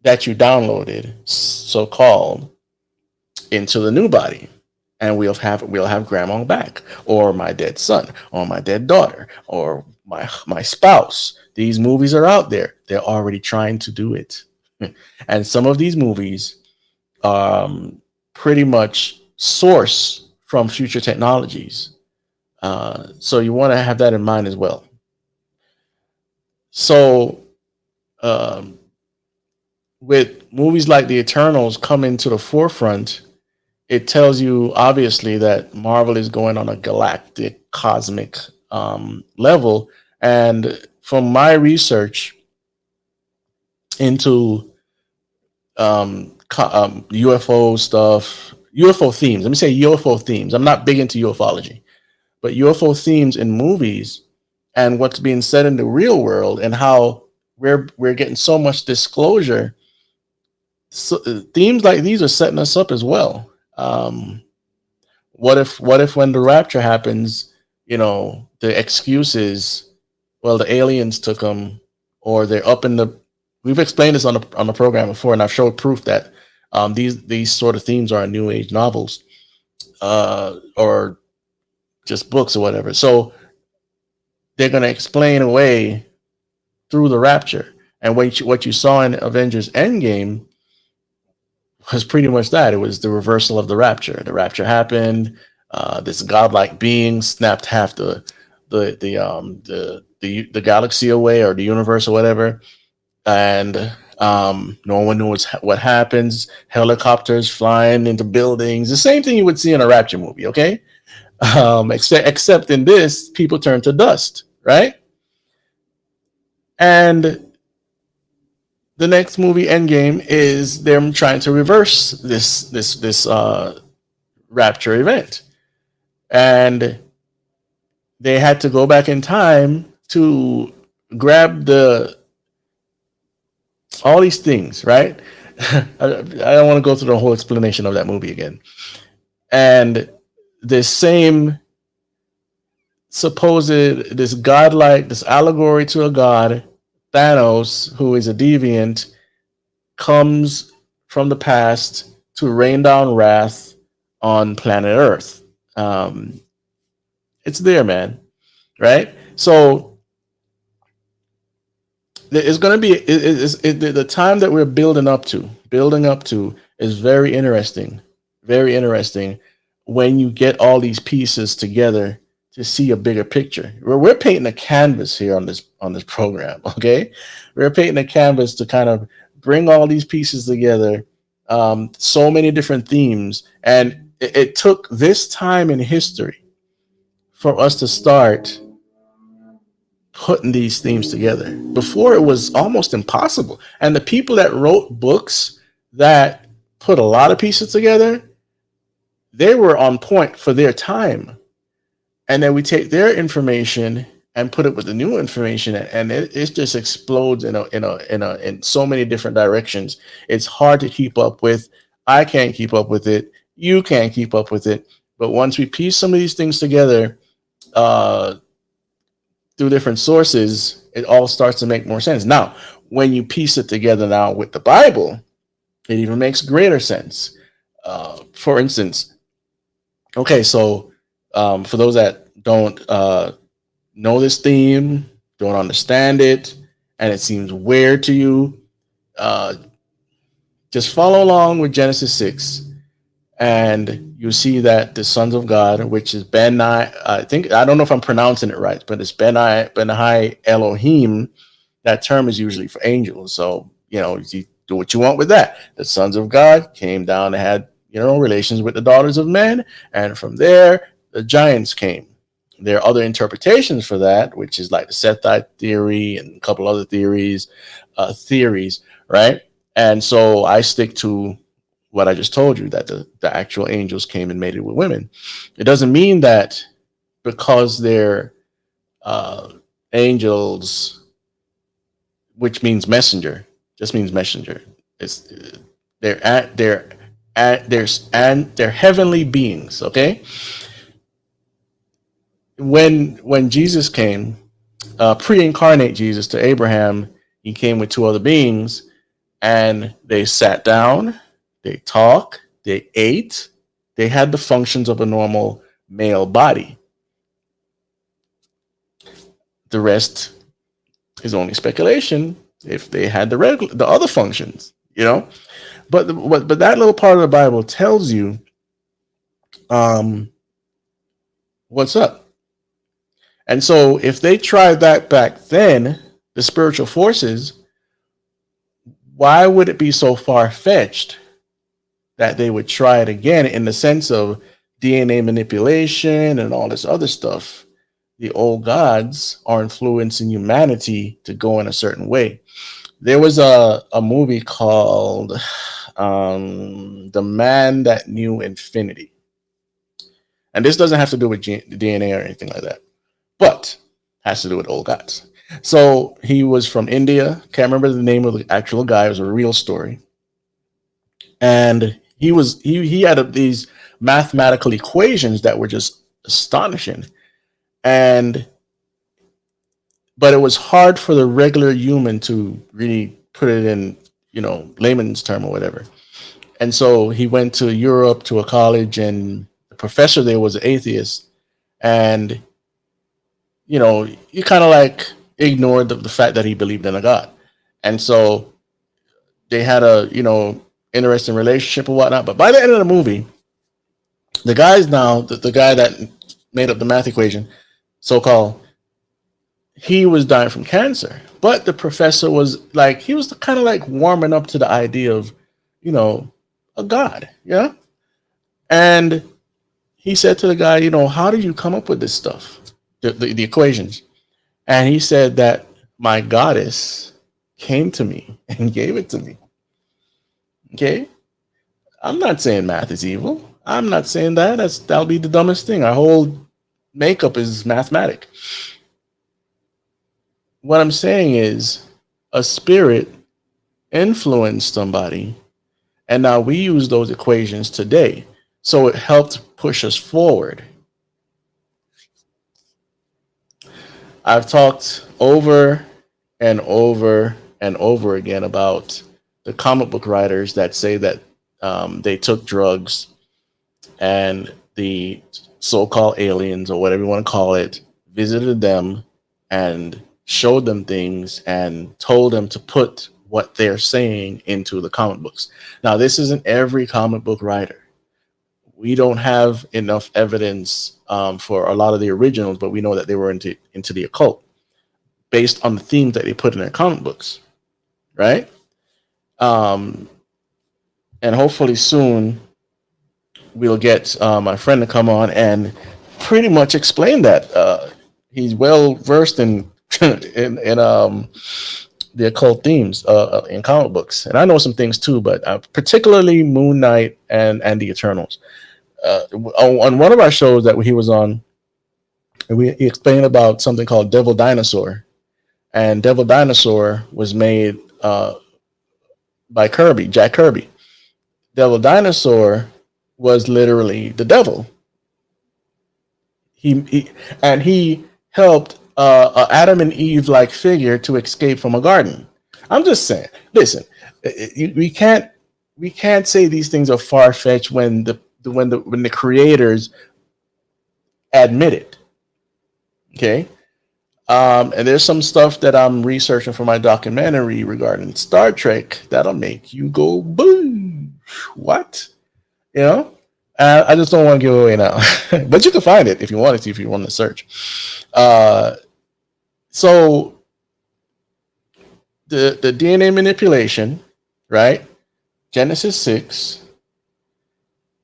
that you downloaded, so called, into the new body, and we'll have grandma back, or my dead son, or my dead daughter, or my spouse. These movies are out there. They're already trying to do it. And some of these movies pretty much source from future technologies. So you want to have that in mind as well. So um, with movies like The Eternals coming to the forefront, it tells you obviously that Marvel is going on a galactic, cosmic level. And from my research into UFO stuff, UFO themes. Let me say UFO themes. I'm not big into ufology, but UFO themes in movies and what's being said in the real world, and how we're getting so much disclosure So, themes like these are setting us up as well. What if when the rapture happens, the excuse is, well, the aliens took them, or they're up in the. We've explained this on the program before, and I've showed proof that these sort of themes are in New Age novels, or just books or whatever. So they're going to explain away through the rapture. And what you saw in Avengers Endgame was pretty much that. It was the reversal of the rapture. The rapture happened. This godlike being snapped half the galaxy away, or the universe or whatever, and no one knew what happens. Helicopters flying into buildings. The same thing you would see in a rapture movie. Okay, except in this, people turn to dust, right? And the next movie, Endgame, is them trying to reverse this rapture event, and they had to go back in time to grab all these things, right? I don't want to go through the whole explanation of that movie again. And this same supposed, this allegory to a god, Thanos, who is a deviant, comes from the past to rain down wrath on planet Earth. It's there, man, right? So it's going to be the time that we're building up to is very interesting, very interesting. When you get all these pieces together to see a bigger picture, we're painting a canvas here on this program. Okay, we're painting a canvas to kind of bring all these pieces together. So many different themes, and it took this time in history for us to start putting these themes together. Before, it was almost impossible. And the people that wrote books that put a lot of pieces together, they were on point for their time. And then we take their information and put it with the new information, and it just explodes in so many different directions. It's hard to keep up with. I can't keep up with it. You can't keep up with it. But once we piece some of these things together, through different sources, it all starts to make more sense. Now, when you piece it together now with the Bible, it even makes greater sense. For instance, okay, so for those that don't know this theme, don't understand it, and it seems weird to you, uh, just follow along with Genesis 6, and you see that the sons of God, which is Benai, I don't know if I'm pronouncing it right, but it's Benai Elohim. That term is usually for angels. So, you do what you want with that. The sons of God came down and had, relations with the daughters of men. And from there, the giants came. There are other interpretations for that, which is like the Sethite theory and a couple other theories, right? And so I stick to what I just told you, that the actual angels came and mated with women. It doesn't mean that because they're angels, which means messenger, just means messenger. It's they're heavenly beings. Okay, when Jesus came, pre-incarnate Jesus to Abraham, he came with two other beings, and they sat down. They talk, they ate, they had the functions of a normal male body. The rest is only speculation if they had the other functions, But that little part of the Bible tells you what's up. And so if they tried that back then, the spiritual forces, why would it be so far-fetched that they would try it again in the sense of DNA manipulation and all this other stuff? The old gods are influencing humanity to go in a certain way. There was a movie called The Man That Knew Infinity. And this doesn't have to do with DNA or anything like that, but has to do with old gods. So he was from India. Can't remember the name of the actual guy. It was a real story. And he had these mathematical equations that were just astonishing. And but it was hard for the regular human to really put it in, layman's term or whatever. And so he went to Europe to a college, and the professor there was an atheist. And you kind of like ignored the fact that he believed in a god. And so they had a interesting relationship or whatnot. But by the end of the movie, the guy's now the guy that made up the math equation, so called, he was dying from cancer. But the professor was like, he was kind of like warming up to the idea of, a god, yeah. And he said to the guy, how did you come up with this stuff, the equations? And he said that my goddess came to me and gave it to me. Okay, I'm not saying math is evil. I'm not saying that. That'll be the dumbest thing. Our whole makeup is mathematic. What I'm saying is a spirit influenced somebody, and now we use those equations today. So it helped push us forward. I've talked over and over and over again about the comic book writers that say that they took drugs, and the so-called aliens, or whatever you want to call it, visited them and showed them things and told them to put what they're saying into the comic books. Now, this isn't every comic book writer. We don't have enough evidence for a lot of the originals, but we know that they were into the occult based on the themes that they put in their comic books, right? And hopefully soon we'll get my friend to come on and pretty much explain that. He's well versed in the occult themes in comic books, and I know some things too, but particularly Moon Knight and the Eternals. On one of our shows that he was on, he explained about something called Devil Dinosaur, and Devil Dinosaur was made by Jack Kirby. Devil Dinosaur was literally the devil. He helped Adam and Eve like figure to escape from a garden. I'm just saying. Listen, we can't say these things are far fetched when the creators admit it. Okay. And there's some stuff that I'm researching for my documentary regarding Star Trek that'll make you go boom. What? I just don't want to give it away now, but you can find it if you want to. If you want to search, so the DNA manipulation, right? Genesis 6.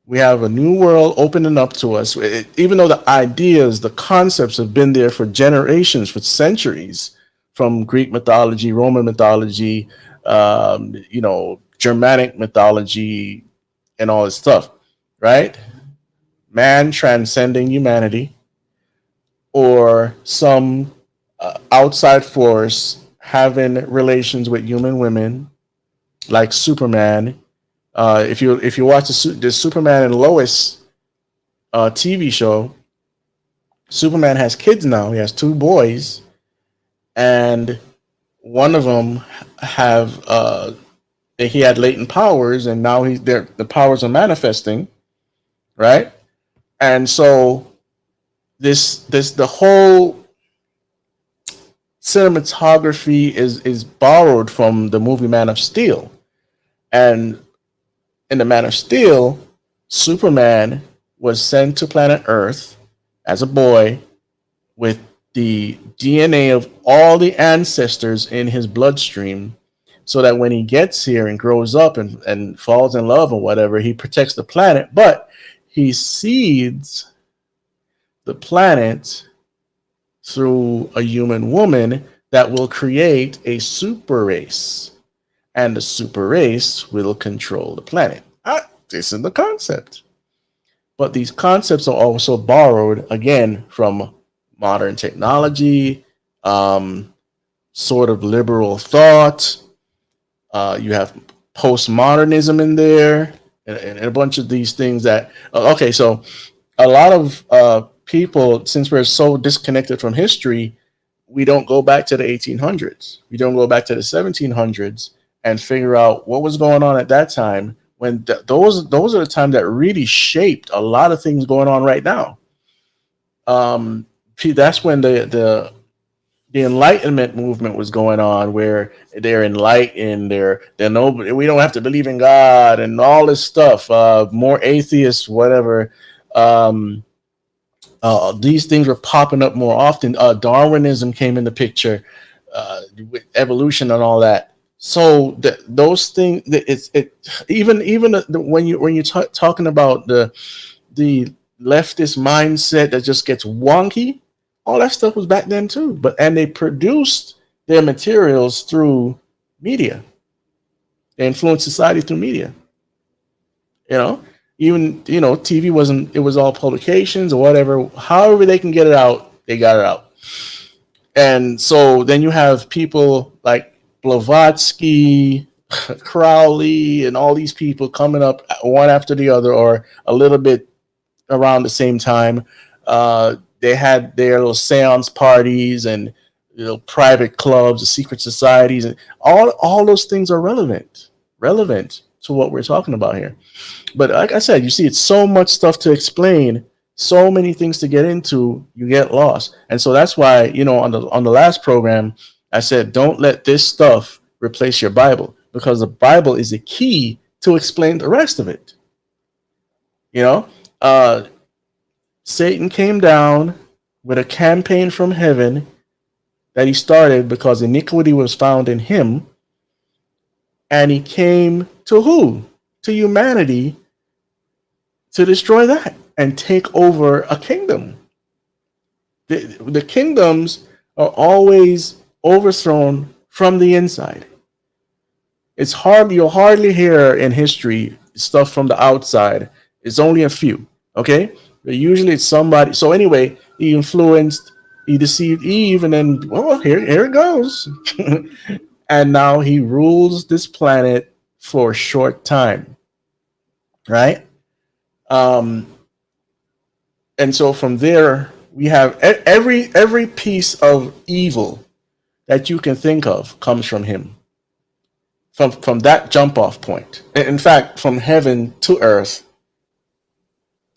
We have a new world opening up to us. Even though the ideas, the concepts have been there for generations, for centuries, from Greek mythology, Roman mythology, Germanic mythology, and all this stuff, right? Man transcending humanity, or some outside force having relations with human women, like Superman. If you watch the Superman and Lois TV show, Superman has kids now. He has 2 boys, and one of them he had latent powers, and now the powers are manifesting, right? And so the whole cinematography is borrowed from the movie Man of Steel. And in the Man of Steel, Superman was sent to planet Earth as a boy with the DNA of all the ancestors in his bloodstream, so that when he gets here and grows up and falls in love or whatever, he protects the planet, but he seeds the planet through a human woman that will create a super race, and the super race will control the planet. This is the concept. But these concepts are also borrowed again from modern technology, sort of liberal thought. You have postmodernism in there, and a bunch of these things that. Okay, so a lot of people, since we're so disconnected from history, we don't go back to the 1800s. We don't go back to the 1700s and figure out what was going on at that time. When those are the time that really shaped a lot of things going on right now. That's when the Enlightenment movement was going on, where they're enlightened, they're no, we don't have to believe in God and all this stuff. More atheists, whatever. Um, these things were popping up more often. Darwinism came in the picture, with evolution and all that. So those things, when you're talking about the leftist mindset that just gets wonky, all that stuff was back then too. And they produced their materials through media. They influenced society through media. You know, even TV wasn't. It was all publications or whatever. However they can get it out, they got it out. And so then you have people like Blavatsky, Crowley, and all these people coming up one after the other, or a little bit around the same time. They had their little seance parties and private clubs, secret societies, and all those things are relevant to what we're talking about here. But like I said, you see, it's so much stuff to explain, so many things to get into, you get lost. And so that's why, on the last program, I said, don't let this stuff replace your Bible, because the Bible is the key to explain the rest of it. Satan came down with a campaign from heaven that he started because iniquity was found in him. And he came to who? To humanity, to destroy that and take over a kingdom. The kingdoms are always overthrown from the inside. You'll hardly hear in history stuff from the outside. It's only a few, okay? But usually it's somebody. So anyway, he deceived Eve, and then, here it goes. And now he rules this planet for a short time, right? And so from there, we have every piece of evil that you can think of comes from him. From that jump off point. In fact, from heaven to earth,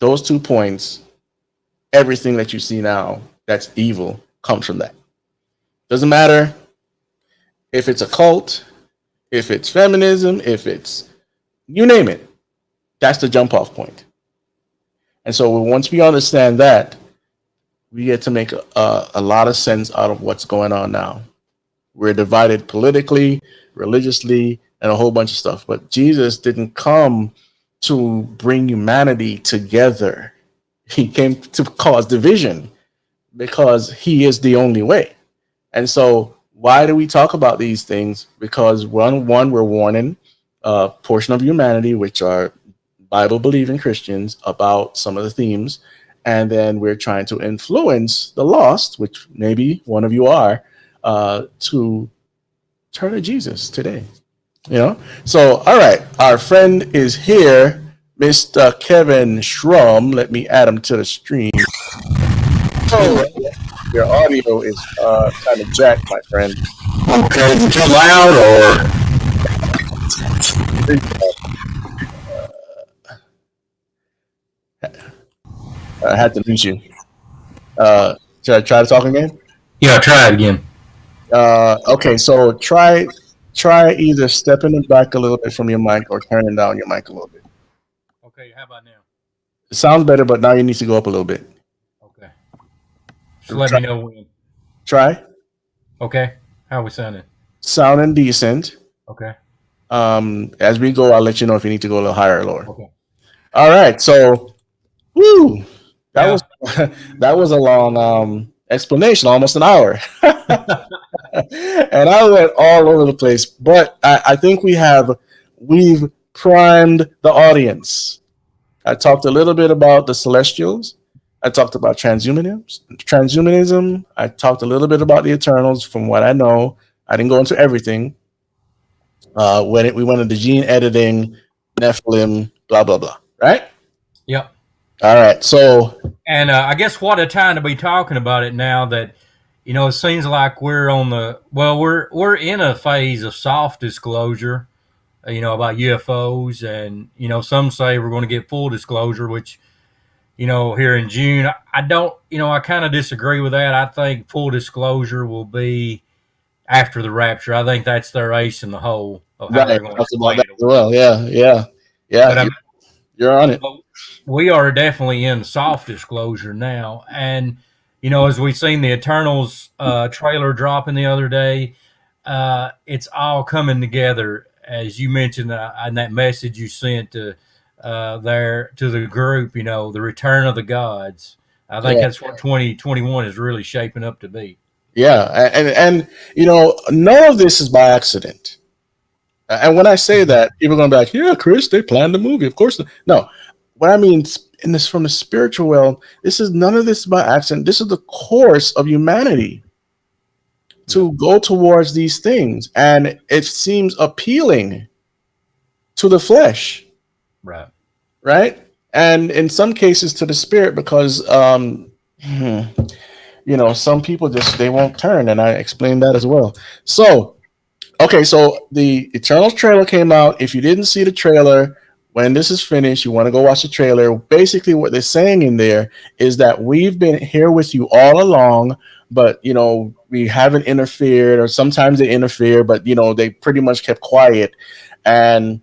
those 2 points, everything that you see now that's evil comes from that. Doesn't matter if it's a cult, if it's feminism, if it's, you name it, that's the jump off point. And so once we understand that, we get to make a lot of sense out of what's going on now. We're divided politically, religiously, and a whole bunch of stuff. But Jesus didn't come to bring humanity together. He came to cause division, because he is the only way. And so why do we talk about these things? Because one, we're warning a portion of humanity, which are Bible-believing Christians, about some of the themes. And then we're trying to influence the lost, which maybe one of you are, to turn to Jesus today. So, all right, our friend is here, Mr. Kevin Schrum. Let me add him to the stream. Oh, your audio is kind of jacked, my friend. Okay, is it too loud or? I had to lose you. Should I try to talk again? Yeah, try it again. Okay, so try either stepping it back a little bit from your mic or turning down your mic a little bit. Okay, how about now? It sounds better, but now you need to go up a little bit. Okay. Just let me know when. Try. Okay. How are we sounding? Sounding decent. Okay. As we go, I'll let you know if you need to go a little higher or lower. Okay. All right. So, that was a long explanation, almost an hour. And I went all over the place, but I think we've primed the audience. I talked a little bit about the celestials. I talked about transhumanism. I talked a little bit about the Eternals from what I know. I didn't go into everything. when we went into gene editing, Nephilim, blah blah blah. Right? Yep. All right. So, And I guess what a time to be talking about it now that it seems like we're in a phase of soft disclosure, about UFOs, and some say we're going to get full disclosure, which here in June. I don't, I kind of disagree with that. I think full disclosure will be after the rapture. I think that's their ace in the hole of how right, they're going to talked about explain that it as away. well. Yeah, yeah, yeah. But You're on it. we are definitely in soft disclosure now. And, as we've seen the Eternals trailer dropping the other day, it's all coming together, as you mentioned in that message you sent there to the group, the return of the gods. I think Yeah, that's what 2021 is really shaping up to be. yeah, and none of this is by accident. And when I say that, people are going to be like, "Yeah, Chris, they planned the movie." Of course, no. What I mean in this from the spiritual realm, this is none of this is by accident. This is the course of humanity to go towards these things, and it seems appealing to the flesh, Right. right? And in some cases to the spirit, because some people just they won't turn, and I explained that as well. So, okay, so the Eternals trailer came out. If you didn't see the trailer, when this is finished, you want to go watch the trailer. Basically, what they're saying in there is that we've been here with you all along, but we haven't interfered, or sometimes they interfere, but they pretty much kept quiet. And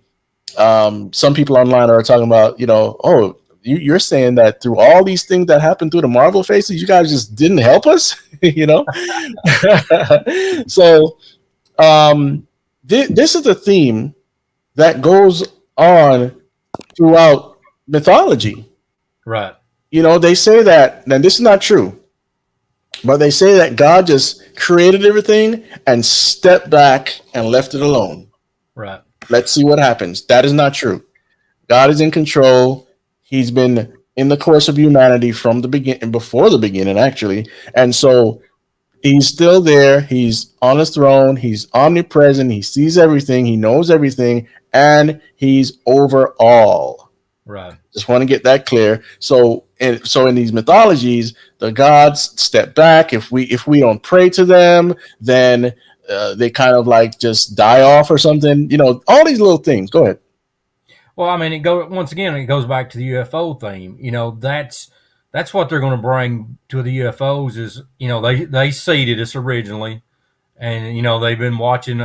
some people online are talking about, oh, you're saying that through all these things that happened through the Marvel faces, you guys just didn't help us, So this is a theme that goes on throughout mythology. Right. They say that, and this is not true, but they say that God just created everything and stepped back and left it alone. Right. Let's see what happens. That is not true. God is in control. He's been in the course of humanity from the beginning, before the beginning, actually. And so he's still there. He's on his throne. He's omnipresent. He sees everything. He knows everything. And he's over all. Right. Just want to get that clear. So in these mythologies, the gods step back. If we don't pray to them, then they kind of like just die off or something. All these little things. Go ahead. Well, I mean, it goes back to the UFO theme. That's what they're going to bring to the UFOs is they seeded us originally, and they've been watching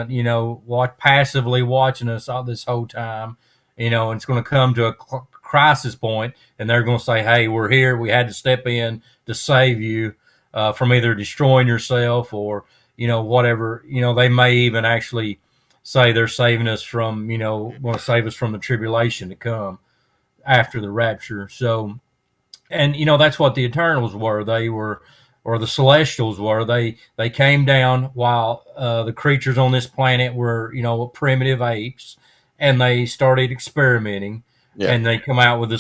passively watching us all this whole time. And it's going to come to a crisis point, and they're going to say, "Hey, we're here. We had to step in to save you from either destroying yourself or whatever." They may even actually say they're saving us from going to save us from the tribulation to come after the rapture. So, and that's what the Eternals were. They were, or the Celestials were. They came down while the creatures on this planet were primitive apes, and they started experimenting. Yeah. And they come out with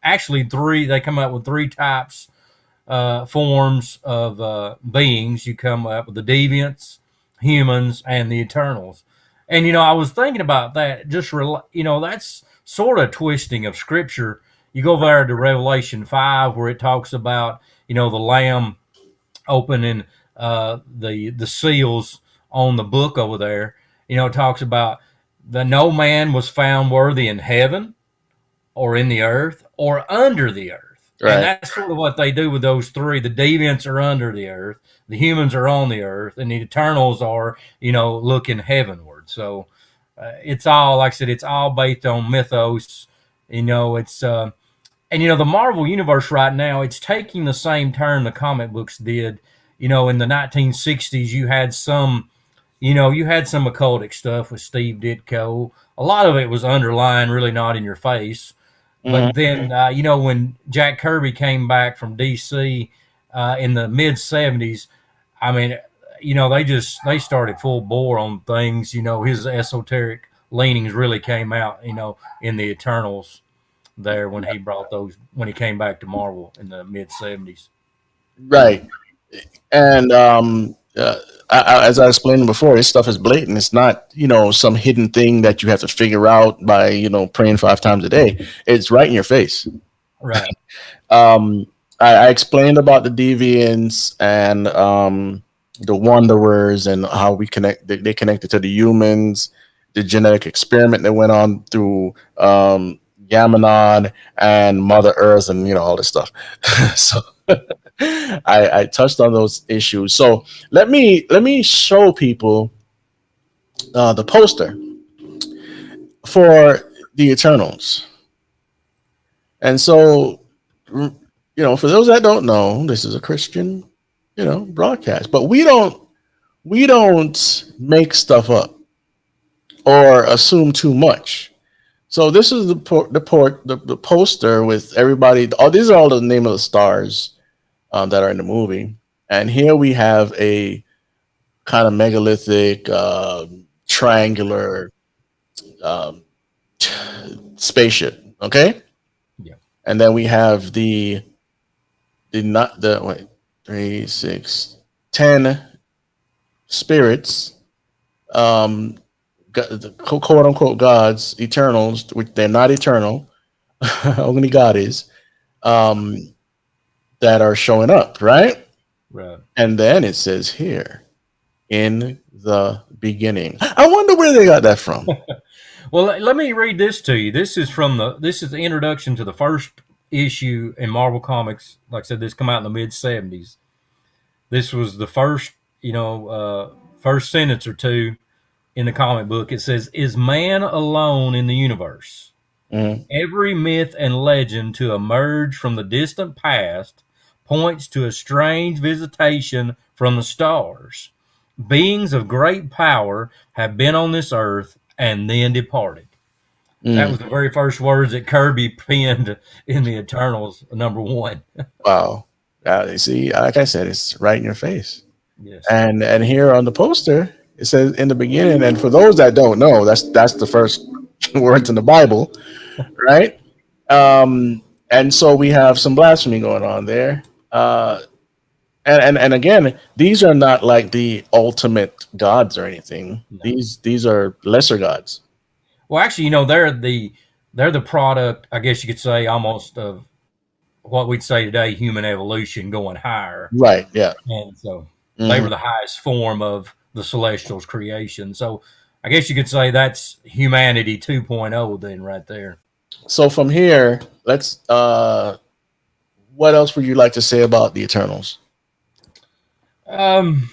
actually three. They come out with three types forms of beings. You come up with the Deviants, humans, and the Eternals. And I was thinking about that. That's sort of twisting of Scripture. You go there to Revelation 5, where it talks about the Lamb opening the seals on the book over there. It talks about that no man was found worthy in heaven or in the earth or under the earth. Right. And that's sort of what they do with those three. The deviants are under the earth, the humans are on the earth, and the Eternals are, looking heavenward. So it's all, like I said, it's all based on mythos. It's and the Marvel universe right now, it's taking the same turn the comic books did. In the 1960s, you had some occultic stuff with Steve Ditko. A lot of it was underlying, really not in your face. But then, when Jack Kirby came back from DC in the mid '70s, I mean, they started full bore on things. His esoteric leanings really came out. In the Eternals there when he came back to Marvel in the mid '70s. Right. And as I explained before, this stuff is blatant. It's not, some hidden thing that you have to figure out by, praying 5 times a day. It's right in your face. Right. Um, I explained about the deviants and the wanderers and how we connect. They connected to the humans, the genetic experiment that went on through Yamanon and Mother Earth, and all this stuff. So I touched on those issues. So let me show people the poster for the Eternals. And so, for those that don't know, this is a Christian, broadcast, but we don't make stuff up or assume too much. So this is the poster with everybody. Oh, these are all the name of the stars that are in the movie, and here we have a kind of megalithic, triangular um, spaceship. Okay, Yeah. and then we have the not the wait 3 6 10 spirits, um the quote unquote gods, eternals, which they're not eternal. Only God is, um that are showing up, right? Right. And then it says here, in the beginning. I wonder where they got that from. Well, let me read this to you. This is the introduction to the first issue in Marvel Comics. Like I said, this come out in the mid-70s. This was the first, first sentence or two in the comic book. It says, "Is man alone in the universe? Mhm. Every myth and legend to emerge from the distant past points to a strange visitation from the stars. Beings of great power have been on this earth and then departed." That Mm. was the very first words that Kirby penned in the Eternals #1. Wow. You see, like I said, it's right in your face. Yes. And here on the poster, it says in the beginning. And for those that don't know, that's the first words in the Bible, right? And so we have some blasphemy going on there. And again, these are not like the ultimate gods or anything. No. These are lesser gods. Well, actually, they're the product, I guess you could say, almost of what we'd say today, human evolution going higher. Right. Yeah. And so they Hmm. were the highest form of the Celestials' creation. So I guess you could say that's humanity 2.0 then right there. So from here, let's. What else would you like to say about the Eternals? Um,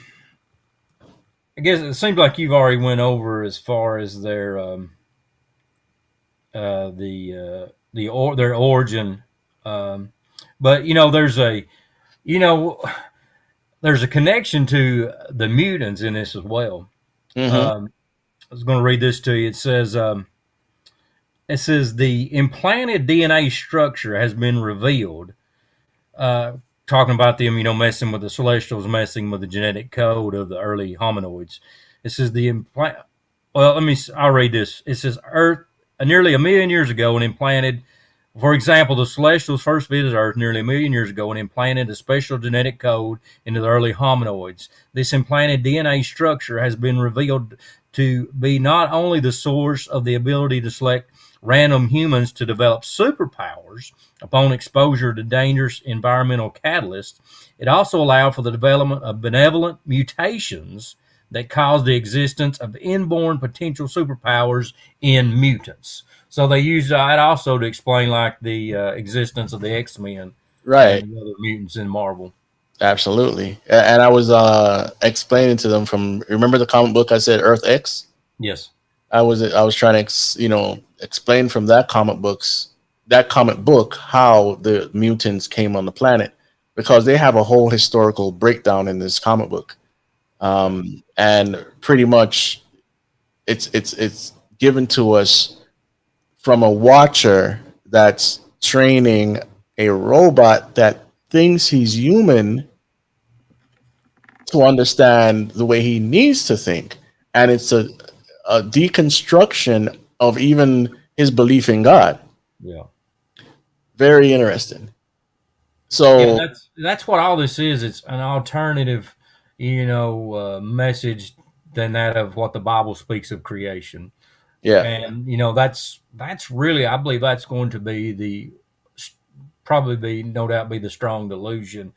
I guess it seems like you've already went over as far as their origin. Um, but you know there's a connection to the mutants in this as well. Hmm. Um, I was going to read this to you. It says the implanted DNA structure has been revealed. Uh, Talking about them, messing with the Celestials, messing with the genetic code of the early hominoids. It says the implant. Well, I'll read this. It says Earth nearly 1,000,000 years ago and implanted. For example, the Celestials first visited Earth nearly 1,000,000 years ago and implanted a special genetic code into the early hominoids. This implanted DNA structure has been revealed to be not only the source of the ability to select random humans to develop superpowers upon exposure to dangerous environmental catalysts, it also allowed for the development of benevolent mutations that cause the existence of inborn potential superpowers in mutants. So they use that also to explain like the existence of the X-Men and Right. the other mutants in Marvel. Absolutely. And I was explaining to them from, remember the comic book I said Earth X? Yes. I was trying to explain from that comic book how the mutants came on the planet, because they have a whole historical breakdown in this comic book. And pretty much it's given to us from a watcher that's training a robot that thinks he's human to understand the way he needs to think. And it's a deconstruction of even his belief in God. Yeah. Very interesting. Yeah, So, that's what all this is. It's an alternative. message than that of what the Bible speaks of creation. Yeah. And that's really, I believe that's going to be probably be, no doubt, be the strong delusion.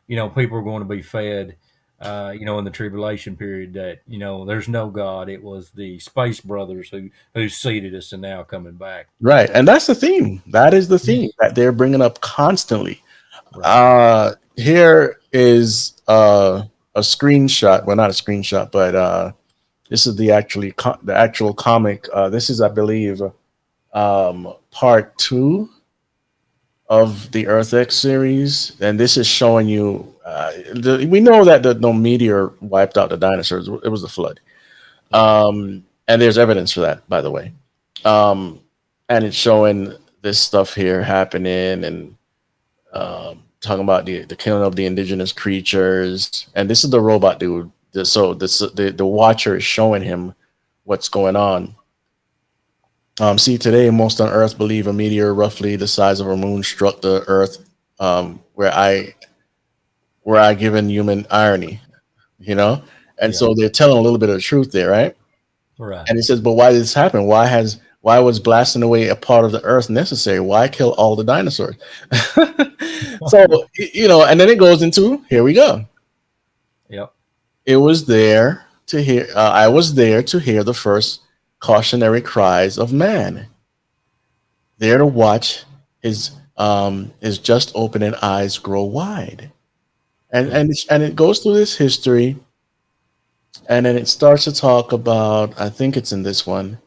People are going to be fed, in the tribulation period, that there's no God. It was the space brothers who seeded us and now coming back. Right. And that's the theme. That is the theme that they're bringing up constantly. Right. Here is a screenshot. Well, not a screenshot, but this is the actual comic. This is, I believe, part 2 of the Earth X series, and this is showing you. We know that the meteor wiped out the dinosaurs. It was the flood, and there's evidence for that, by the way. And it's showing this stuff here happening, and talking about the killing of the indigenous creatures. And this is the robot dude. So the Watcher is showing him what's going on. See, today most on Earth believe a meteor roughly the size of a moon struck the Earth, where I given human irony, and so they're telling a little bit of the truth there, right? Right. And he says, but why did this happen? Why was blasting away a part of the Earth necessary? Why kill all the dinosaurs? So and then it goes into, here we go. Yep. It was there to hear. I was there to hear the first cautionary cries of man. There to watch his just opening eyes grow wide, and it goes through this history, and then it starts to talk about. I think it's in this one.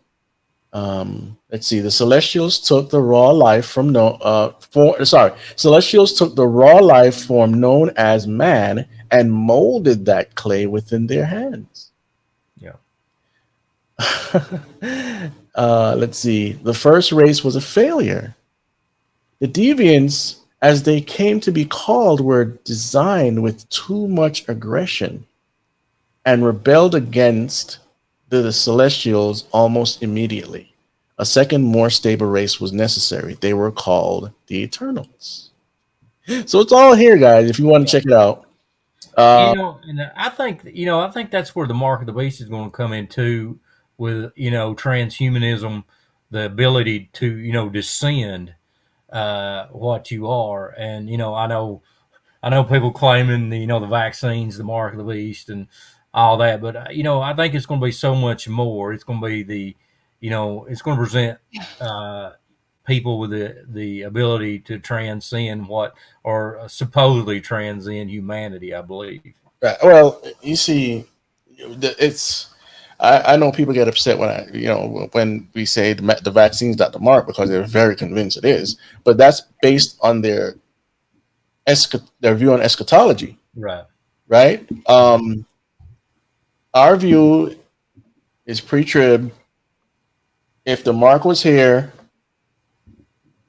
Let's see. The Celestials took the raw life from Celestials took the raw life form known as man and molded that clay within their hands. Yeah. Let's see. The first race was a failure. The Deviants, as they came to be called, were designed with too much aggression and rebelled against the Celestials almost immediately. A second, more stable race was necessary. They were called the Eternals. So it's all here, guys, if you want to check it out. And I think that's where the mark of the beast is going to come into, with transhumanism, the ability to descend what you are. And I know people claiming the vaccines, the mark of the beast, and all that, but I think it's going to be so much more. It's going to be it's going to present people with the ability to transcend or supposedly transcend humanity, I believe. Right. Well, you see, it's. I know people get upset when we say the vaccine's not the mark, because they're very convinced it is, but that's based on their view on eschatology. Right. Right. Our view is pre-trib. If the mark was here,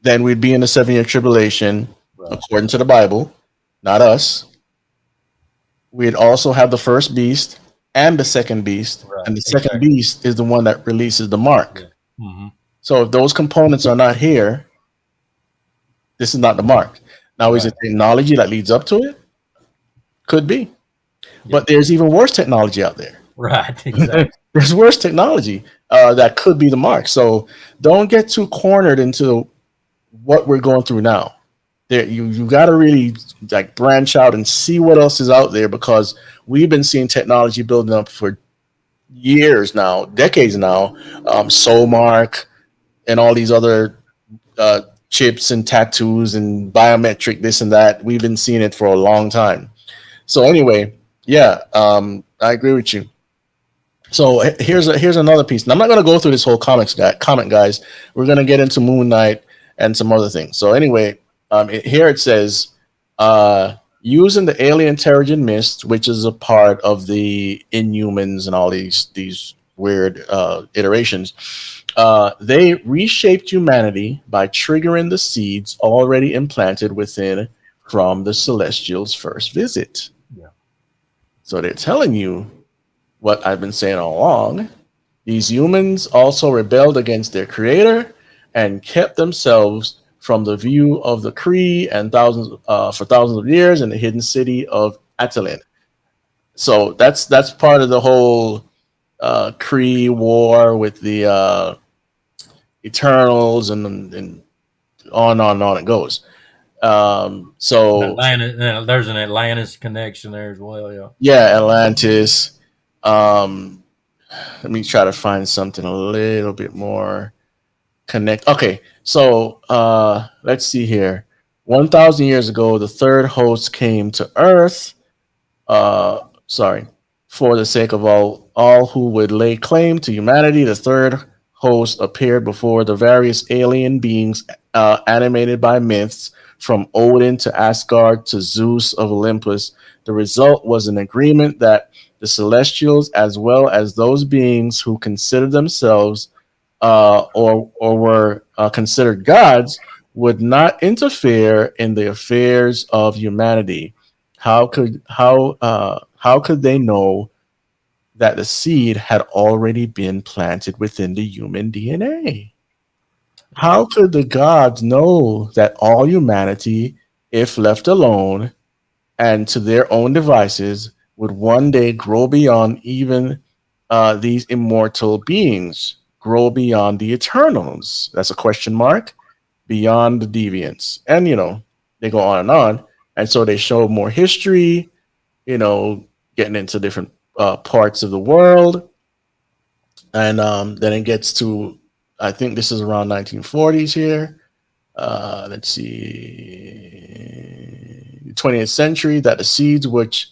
then we'd be in the 7-year tribulation, according to the Bible, not us. We'd also have the first beast and the second beast, and the second beast is the one that releases the mark. Yeah. Mm-hmm. So if those components are not here, this is not the mark. Now, is it technology that leads up to it? Could be. But there's even worse technology out there. Right, exactly. There's worse technology that could be the mark. So don't get too cornered into what we're going through now. You got to really branch out and see what else is out there, because we've been seeing technology building up for years now, decades now. Soulmark and all these other chips and tattoos and biometric this and that. We've been seeing it for a long time. So anyway, I agree with you. So here's another piece. And I'm not going to go through this whole comment, guys. We're going to get into Moon Knight and some other things. So anyway, here it says, using the alien terrigen mist, which is a part of the Inhumans and all these weird iterations, they reshaped humanity by triggering the seeds already implanted within from the Celestials' first visit. Yeah. So they're telling you what I've been saying all along. These humans also rebelled against their creator and kept themselves from the view of the Kree and for thousands of years in the hidden city of Attilan. So that's part of the whole Kree war with the Eternals, and on it goes. So Atlanta, there's an Atlantis connection there as well. Yeah. yeah, Atlantis. Um, Let me try to find something a little bit more connect. Okay, so let's see here. 1,000 years ago, the third host came to Earth. Sorry, for the sake of all who would lay claim to humanity, the third host appeared before the various alien beings, animated by myths from Odin to Asgard to Zeus of Olympus. The result was an agreement that the celestials, as well as those beings who considered themselves or were considered gods, would not interfere in the affairs of humanity. How could they know that the seed had already been planted within the human DNA? Yeah. How could the gods know that all humanity, if left alone and to their own devices, would one day grow beyond even these immortal beings, grow beyond the Eternals? That's a question mark. Beyond the Deviants. And, they go on and on. And so they show more history, you know, getting into different parts of the world. And then it gets to, I think this is around 1940s here. Let's see, 20th century, that the seeds which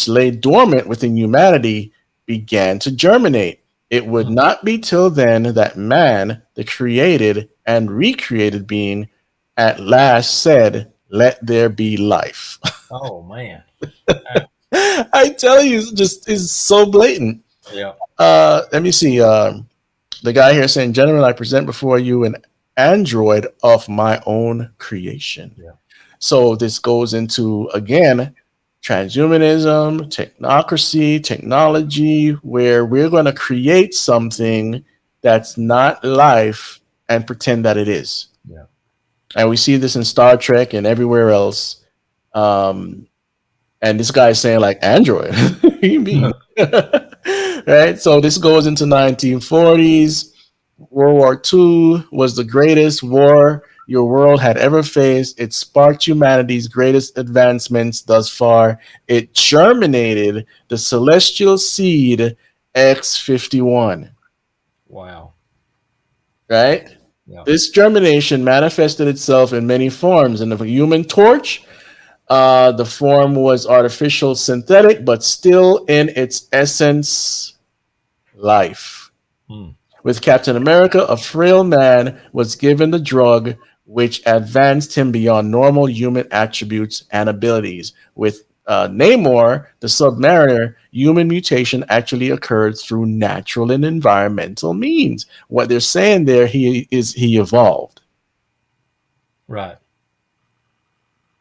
lay dormant within humanity began to germinate. It would Hmm. not be till then that man, the created and recreated being, at last said, "Let there be life." Oh man. Uh, I tell you, it's just is so blatant. yeah. Let me see. The guy here saying, "Gentlemen, I present before you an android of my own creation." Yeah. So this goes into, again, transhumanism, technocracy, technology, where we're going to create something that's not life and pretend that it is. Yeah. And we see this in Star Trek and everywhere else. Um, and this guy is saying like Android. What do you mean? Right? So this goes into 1940s. World War II was the greatest war your world had ever faced. It sparked humanity's greatest advancements thus far. It germinated the celestial seed X-51, Wow. right? Yeah. This germination manifested itself in many forms. In the Human Torch, the form was artificial synthetic, but still in its essence, life. Hmm. With Captain America, a frail man was given the drug which advanced him beyond normal human attributes and abilities. With Namor, the Submariner, human mutation actually occurred through natural and environmental means. What they're saying there, he evolved, Right.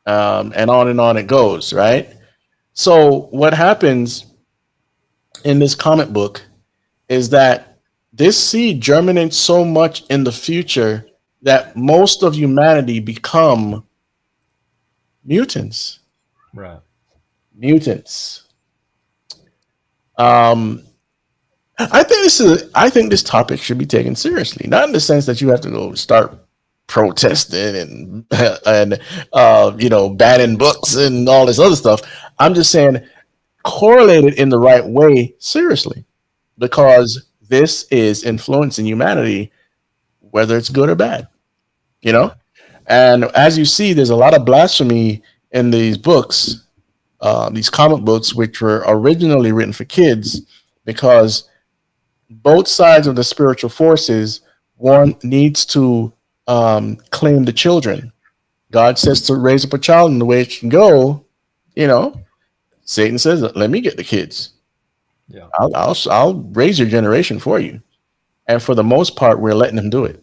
and on it goes, right? So what happens in this comic book is that this seed germinates so much in the future that most of humanity become mutants. Right. Mutants. Um, I think this topic should be taken seriously, not in the sense that you have to go start protesting and banning books and all this other stuff. I'm just saying correlate it in the right way seriously, because this is influencing humanity, whether it's good or bad, you know? Right. And as you see, there's a lot of blasphemy in these books, these comic books, which were originally written for kids, because both sides of the spiritual forces, one needs to claim the children. God says to raise up a child in the way it can go, you know. Satan says, "Let me get the kids. Yeah. I'll raise your generation for you." And for the most part, we're letting him do it.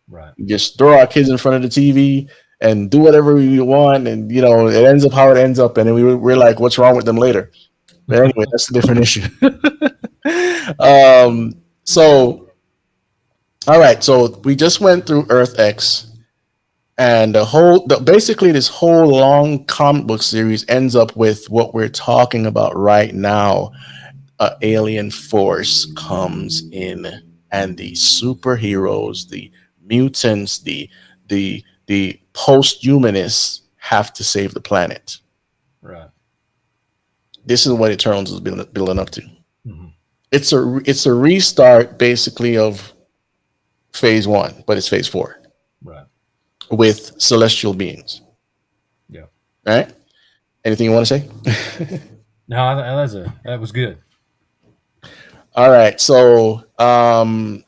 Right. Just throw our kids in front of the TV and do whatever we want, and it ends up how it ends up, and then we're like, "What's wrong with them later?" But anyway, that's a different issue. So, all right, so we just went through Earth X, And basically this whole long comic book series ends up with what we're talking about right now. An alien force comes in, and the superheroes, the mutants, the post-humanists have to save the planet. Right. This is what Eternals is building up to. Mm-hmm. It's a restart basically of phase 1, but it's phase 4. Right. With celestial beings. Yeah. All right. Anything you want to say? No, that was good. All right. So, can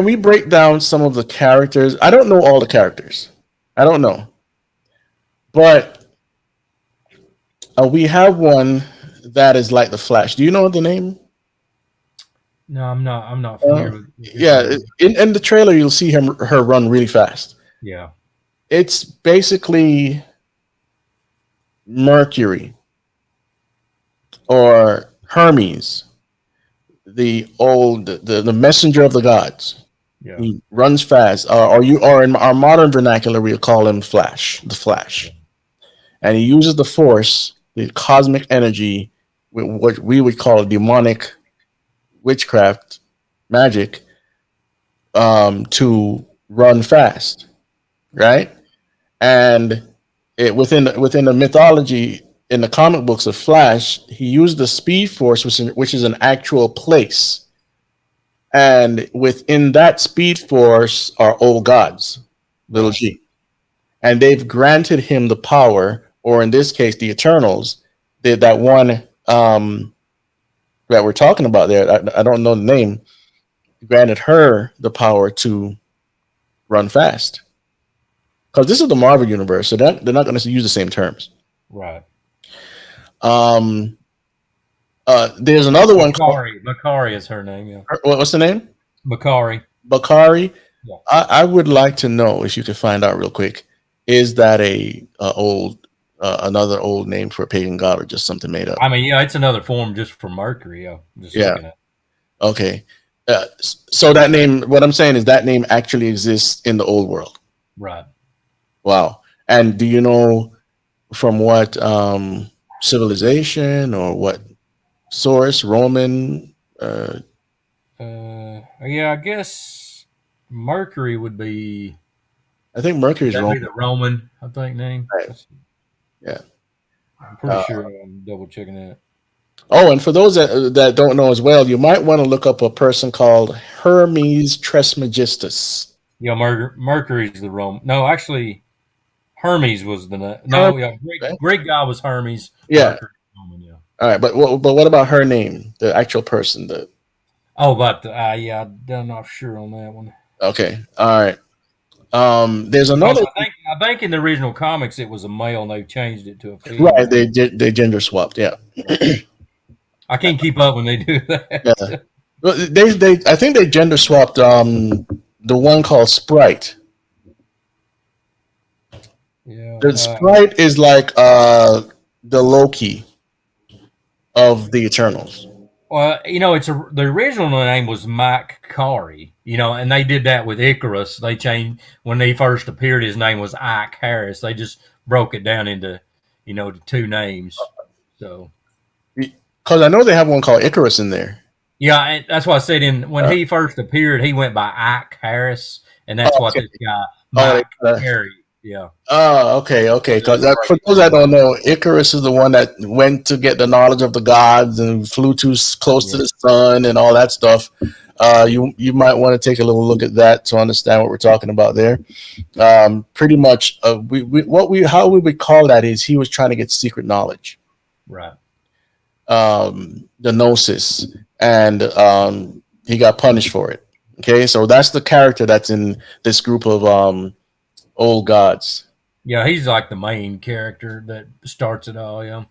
we break down some of the characters? I don't know all the characters. I don't know, but we have one that is like the Flash. Do you know the name? No, I'm not. I'm not familiar with. Yeah, in the trailer you'll see her run really fast. Yeah. It's basically Mercury or Hermes, the messenger of the gods. Yeah. He runs fast, or in our modern vernacular we'll call him Flash, the Flash, and he uses the Force, the cosmic energy, what we would call demonic witchcraft magic, to run fast, right? And within the mythology in the comic books of Flash, he used the Speed Force, which is an actual place, and within that Speed Force are old gods, little g, and they've granted him the power, or in this case, the Eternals, that one that we're talking about there. I don't know the name. Granted her the power to run fast, because this is the Marvel universe, so they're not going to use the same terms. Right. There's another one. Bakari is her name. Yeah. What's the name? Bakari. Yeah. I would like to know if you could find out real quick. Is that another old name for a pagan god, or just something made up? I mean, yeah, it's another form just for Mercury. Yeah. Looking at. Okay. So that name, what I'm saying is that name actually exists in the old world. Right. Wow. And do you know from what civilization or what source? Roman? Yeah, I guess Mercury would be. I think Mercury is Roman. The Roman, I think, name. Right. Yeah. I'm pretty sure I'm double checking that. Oh, and for those that don't know as well, you might want to look up a person called Hermes Trismegistus. Yeah, Mercury's the Roman. No, actually, Hermes was the name. No, yeah, Greek guy was Hermes. Yeah. Roman, yeah. All right, but what about her name, the actual person? Yeah, I'm not sure on that one. Okay, all right. There's another. I think in the original comics it was a male, and they changed it to a female. Right, they gender swapped. Yeah. I can't keep up when they do that. Yeah. Well, I think they gender swapped the one called Sprite. Yeah. The Sprite is like the Loki of the Eternals. Well, the original name was Mike Kari, and they did that with Icarus. They changed when he first appeared. His name was Ike Harris. They just broke it down into, the two names. So, because I know they have one called Icarus in there. Yeah, and that's why I said when he first appeared, he went by Ike Harris, and that's what this guy Mike Harry. Yeah. Oh, okay. Because for those that don't know, Icarus is the one that went to get the knowledge of the gods and flew too close to the sun and all that stuff. You might want to take a little look at that to understand what we're talking about there. Pretty much, how we would call that is he was trying to get secret knowledge, right? The gnosis, and he got punished for it. Okay, so that's the character that's in this group of old gods. Yeah, he's like the main character that starts it all. Yeah.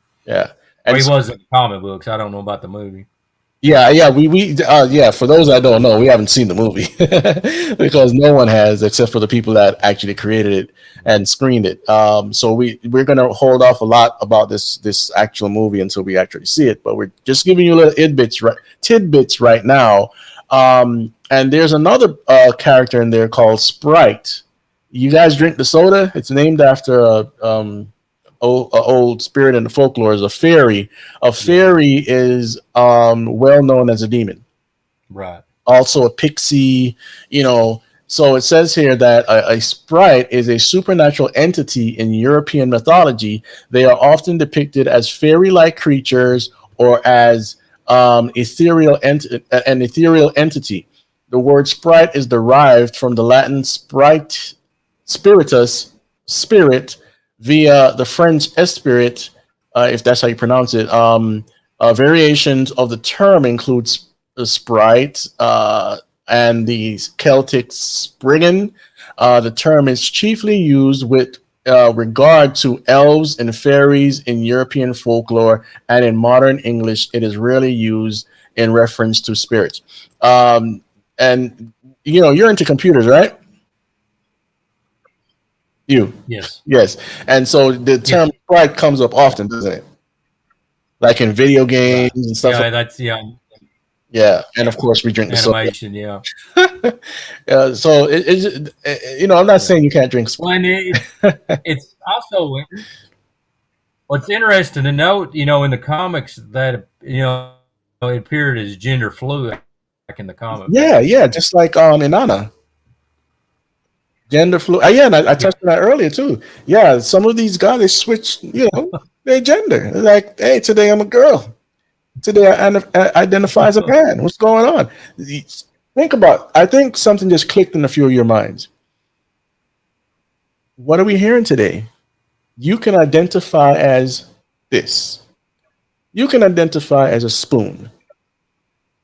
And he was in the comic books. I don't know about the movie. Yeah. We for those that don't know, we haven't seen the movie because no one has, except for the people that actually created it and screened it. So we're gonna hold off a lot about this actual movie until we actually see it. But we're just giving you little tidbits right now. And there's another character in there called Sprite. You guys drink the soda? It's named after a old spirit in the folklore, is a fairy. A fairy is well known as a demon. Right. Also a pixie, you know. So it says here that a sprite is a supernatural entity in European mythology. They are often depicted as fairy-like creatures or as an ethereal entity. The word sprite is derived from the Latin sprite, spiritus, spirit, via the French esprit, if that's how you pronounce it. Variations of the term includes the sprite and the Celtic spriggan. The term is chiefly used with regard to elves and fairies in European folklore, and in modern English, it is rarely used in reference to spirits. And you know, you're into computers, right? You, Yes. yes. And so the term sprite comes up often, doesn't it? Like in video games Right. and stuff. Yeah, Like, that's yeah, and of course we drink the soda. animation. Yeah. So you know, I'm not saying you can't drink Sprite. Well, and it's also what's interesting to note. You know, in the comics that it appeared as gender fluid back in the comic. Yeah, yeah, just like Inanna. Gender fluid. Yeah, and I touched on that earlier too. Yeah, some of these guys they switch, you know, their gender. They're like, hey, today I'm a girl. Today I identify as a man. What's going on? Think about. I think something just clicked in a few of your minds. What are we hearing today? You can identify as this. You can identify as a spoon.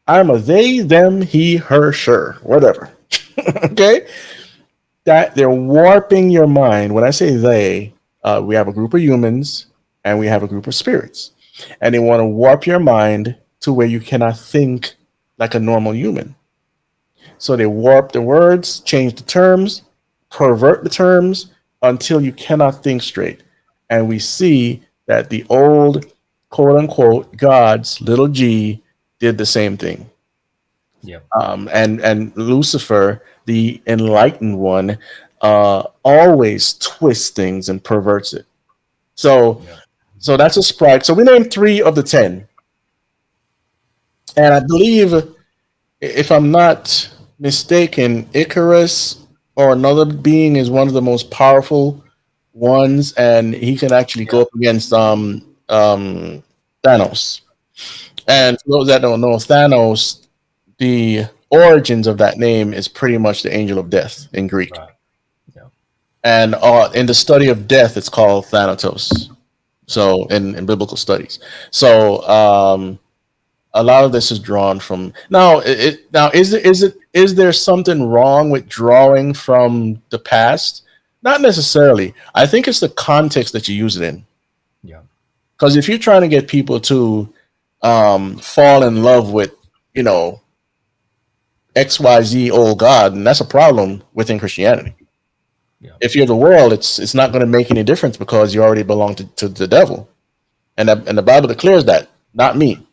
I'm a they, them, he, her, sure, whatever. Okay? That they're warping your mind. When I say they, we have a group of humans and we have a group of spirits. And they want to warp your mind to where you cannot think like a normal human. So they warp the words, change the terms, pervert the terms until you cannot think straight. And we see that the old quote unquote gods, little g, did the same thing. Yeah. And Lucifer, the enlightened one, always twists things and perverts it. So that's a sprite. So we named 3 of the 10. And I believe, if I'm not mistaken, Icarus or another being is one of the most powerful ones, and he can actually go up against Thanos. And for those that don't know, Thanos, the origins of that name is pretty much the angel of death in Greek. Right. Yeah. And in the study of death, it's called Thanatos. So in biblical studies. So a lot of this is drawn from now. Is there something wrong with drawing from the past? Not necessarily. I think it's the context that you use it in. Yeah. Because if you're trying to get people to fall in love with, you know, XYZ old God, and that's a problem within Christianity. Yeah. If you're the world, it's not going to make any difference because you already belong to the devil, and the Bible declares that, not me.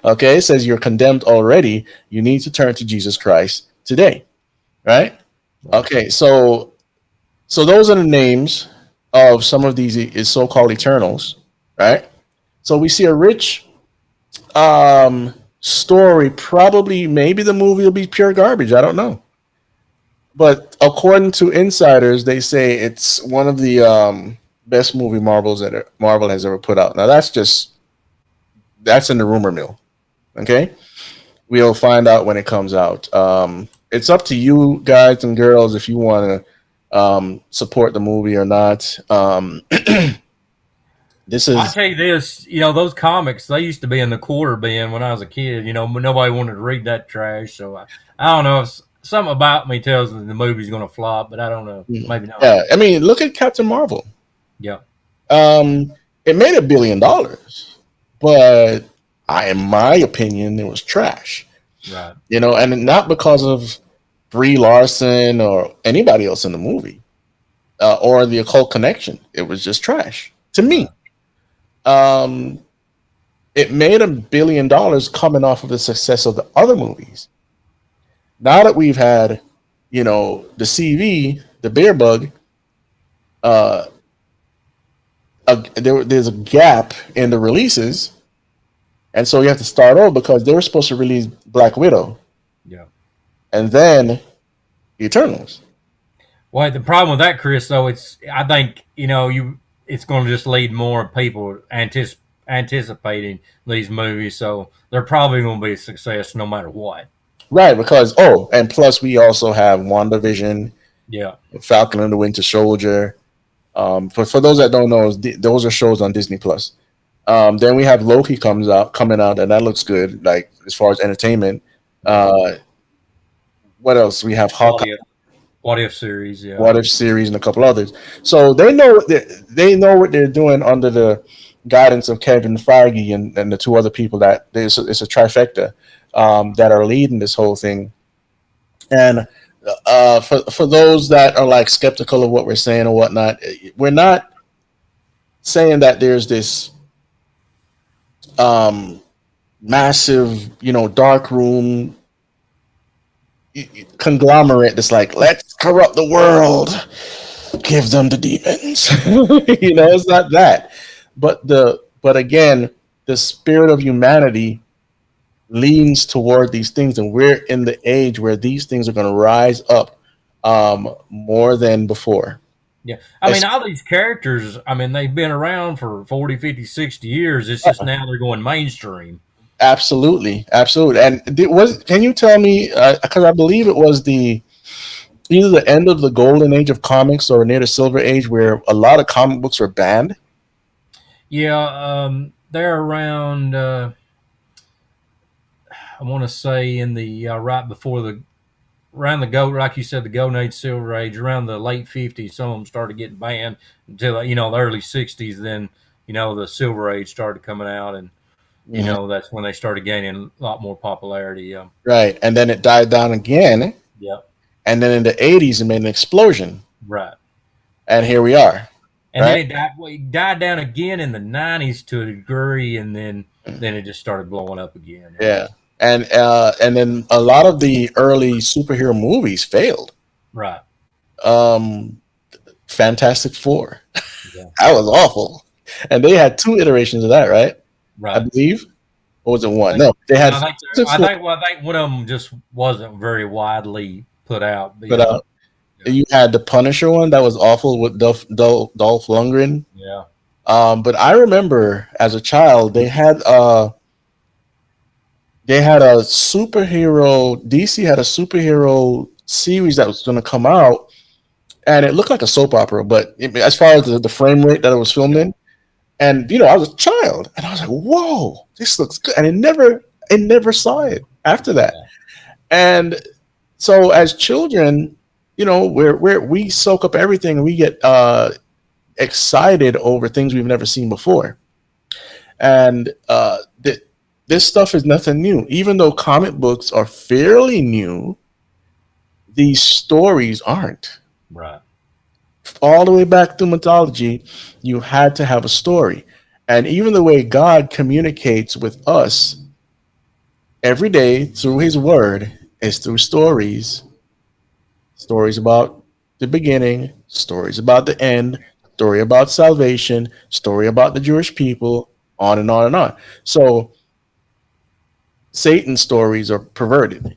Okay, it says you're condemned already. You need to turn to Jesus Christ today, right? Okay, so those are the names of some of these so-called Eternals, right? So we see a rich story. Probably, maybe the movie will be pure garbage. I don't know. But according to insiders, they say it's one of the best movie Marvel has ever put out. Now that's in the rumor mill. Okay, we'll find out when it comes out. It's up to you guys and girls if you want to support the movie or not. This is. I'll tell you this. You know, those comics, they used to be in the quarter bin when I was a kid. You know, nobody wanted to read that trash. So I don't know. Something about me tells me the movie's going to flop, but I don't know. Maybe not. Yeah, I mean, look at Captain Marvel. Yeah. It made $1 billion, but in my opinion, it was trash. Right. You know, and not because of Brie Larson or anybody else in the movie, or the occult connection. It was just trash to me. It made $1 billion coming off of the success of the other movies. Now that we've had, the CV, the bear bug, uh, there's a gap in the releases, and so you have to start over because they were supposed to release Black Widow Yeah. and then Eternals. Well, the problem with that, Chris, though, I think it's going to just lead more people anticipating these movies, so they're probably going to be a success no matter what. Right, because and plus we also have WandaVision, Yeah. Falcon and the Winter Soldier. For those that don't know, those are shows on Disney Plus. Then we have Loki coming out, and that looks good. Like as far as entertainment, what else? We have Hawkeye, What if series? Yeah. What If series, and a couple others. So they know what they're doing under the guidance of Kevin Feige and the two other people that it's a trifecta that are leading this whole thing. And for those that are like skeptical of what we're saying or whatnot, we're not saying that there's this um, massive, dark room conglomerate that's like, let's corrupt the world, give them the demons. It's not that. But again, the spirit of humanity leans toward these things, and we're in the age where these things are going to rise up more than before. Yeah. I mean, all these characters, I mean, they've been around for 40, 50, 60 years. It's just now they're going mainstream. Absolutely. And can you tell me, because I believe it was either the end of the golden age of comics or near the silver age where a lot of comic books were banned? Yeah, they're around. I want to say in the right before around the gold, like you said, the golden age, silver age, around the late 50s. Some of them started getting banned until the early 60s. Then the silver age started coming out, and that's when they started gaining a lot more popularity. Right, and then it died down again. Yeah. And then in the 80s, it made an explosion. Right. And here we are. And right? then it died down again in the 90s to a degree, and then it just started blowing up again. Yeah. And then a lot of the early superhero movies failed. Right. Fantastic Four. Yeah. That was awful. And they had 2 iterations of that, right? Right. I believe. Or was it 1? No, they had. I think one of them just wasn't very widely put out. But you had the Punisher one that was awful with Dolph Lundgren. Yeah. But I remember as a child they had a superhero. DC had a superhero series that was going to come out, and it looked like a soap opera. But as far as the frame rate that it was filmed in, and I was a child, and I was like, "Whoa, this looks good," and I never saw it after that. And so as children, we soak up everything and we get excited over things we've never seen before. And this stuff is nothing new. Even though comic books are fairly new, these stories aren't. Right. All the way back through mythology, you had to have a story. And even the way God communicates with us every day through his word is through stories. Stories about the beginning, stories about the end, story about salvation, story about the Jewish people, on and on and on. So Satan's stories are perverted.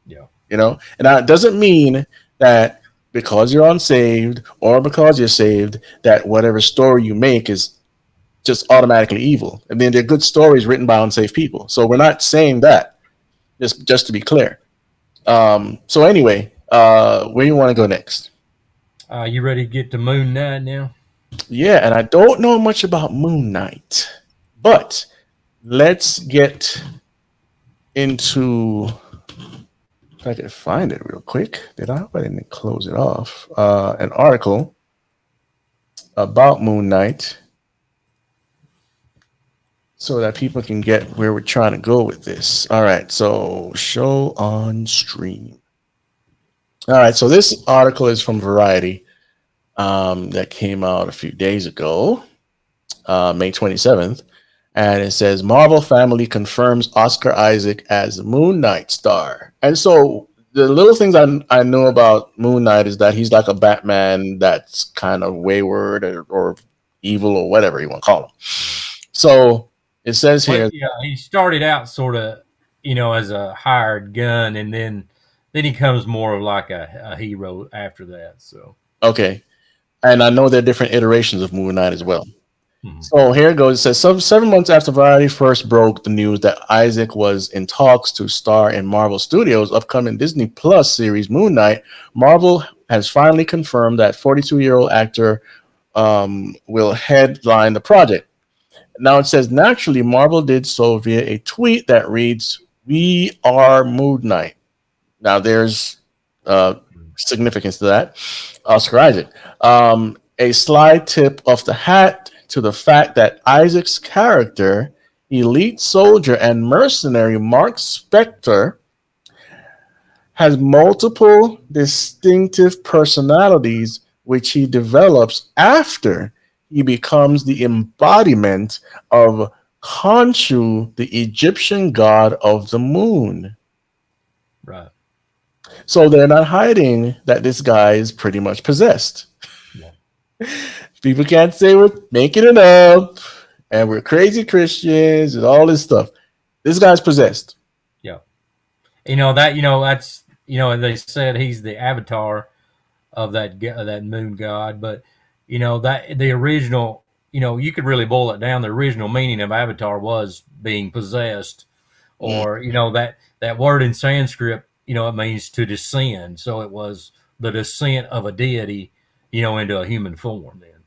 Yeah. And that doesn't mean that because you're unsaved or because you're saved, that whatever story you make is just automatically evil. I mean, they're good stories written by unsaved people. So we're not saying that, just to be clear. So anyway, where you want to go next? You ready to get to Moon Knight now? Yeah, and I don't know much about Moon Knight, but let's get into. If I can find it real quick. I hope I didn't close it off. An article about Moon Knight, so that people can get where we're trying to go with this. All right, so show on stream. All right, so this article is from Variety that came out a few days ago, May 27th. And it says, Marvel family confirms Oscar Isaac as Moon Knight star. And so the little things I know about Moon Knight is that he's like a Batman that's kind of wayward or evil or whatever you want to call him. So it says Well, here, yeah, he started out sort of, as a hired gun, and then he comes more of like a hero after that. So, okay, and I know there are different iterations of Moon Knight as well. mhm. So here it goes. It says 7 months after Variety first broke the news that Isaac was in talks to star in Marvel Studios' upcoming Disney Plus series Moon Knight, Marvel has finally confirmed that 42-year-old actor will headline the project. Now it says naturally, Marvel did so via a tweet that reads, "We are Moon Knight." Now there's uh, significance to that. Oscar Isaac. A sly tip of the hat to the fact that Isaac's character, elite soldier and mercenary Mark Spector, has multiple distinctive personalities which he develops after he becomes the embodiment of Khonshu, the Egyptian god of the moon. Right. So they're not hiding that this guy is pretty much possessed. Yeah. People can't say we're making it up and we're crazy Christians and all this stuff. This guy's possessed. Yeah. That's they said he's the avatar of that moon god, but that the original, you could really boil it down. The original meaning of avatar was being possessed, Mm. or that word in Sanskrit, it means to descend. So it was the descent of a deity, into a human form. Then.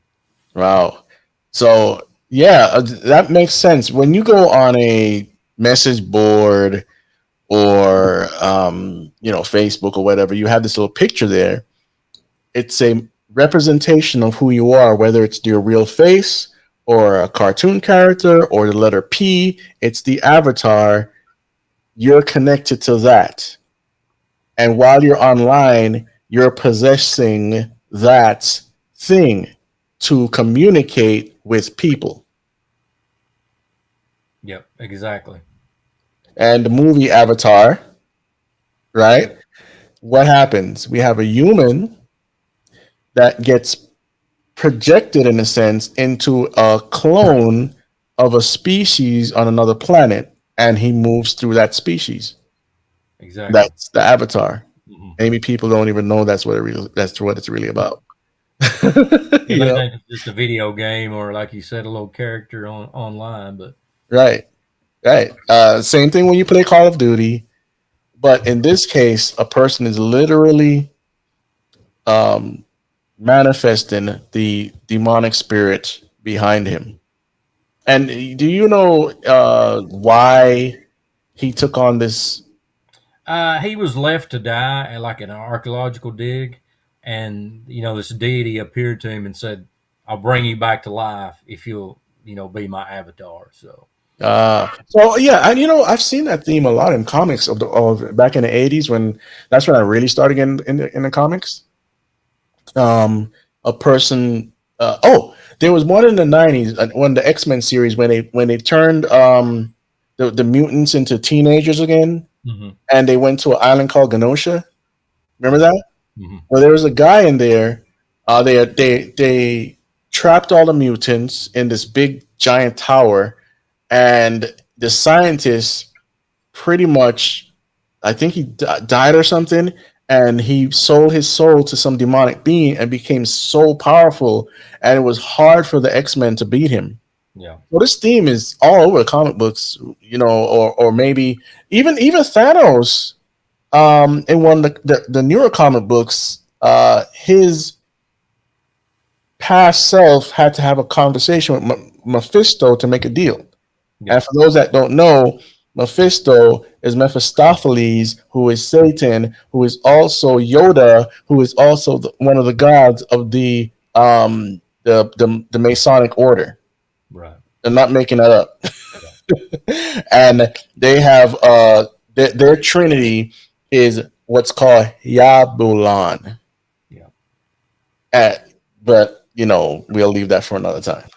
Wow. So yeah, that makes sense. When you go on a message board or Facebook or whatever, you have this little picture there. It's a representation of who you are, whether it's your real face or a cartoon character or the letter P. It's the avatar. You're connected to that. And while you're online, you're possessing that thing to communicate with people. Yep, exactly. And the movie Avatar, right? What happens? We have a human that gets projected, in a sense, into a clone of a species on another planet, and he moves through that species. Exactly. That's the Avatar. Mm-hmm. Maybe people don't even know that's what it's really about. Yeah, You they know? think it's just a video game, or like you said, a little character online. But Right. Right. Same thing when you play Call of Duty, but in this case, a person is literally um, manifesting the demonic spirit behind him. And do you know why he took on this? he was left to die at like an archaeological dig, and this deity appeared to him and said, "I'll bring you back to life if you'll be my avatar." So So yeah, and I've seen that theme a lot in comics of back in the '80s when that's when I really started getting in the comics. A person. There was one in the '90s when the X-Men series when they turned the mutants into teenagers again, mm-hmm. and they went to an island called Genosha. Remember that? Mm-hmm. Well, there was a guy in there. They trapped all the mutants in this big giant tower, and the scientists pretty much, I think he died or something, and he sold his soul to some demonic being and became so powerful, and it was hard for the X-Men to beat him. Yeah. Well, this theme is all over the comic books, or maybe even Thanos. In one of the newer comic books, his past self had to have a conversation with Mephisto to make a deal. Yeah. And for those that don't know, Mephisto is Mephistopheles, who is Satan, who is also Yoda, who is also one of the gods of the Masonic order. Right. I'm not making that up. And they have their trinity is what's called Yabulan. Yeah. But we'll leave that for another time.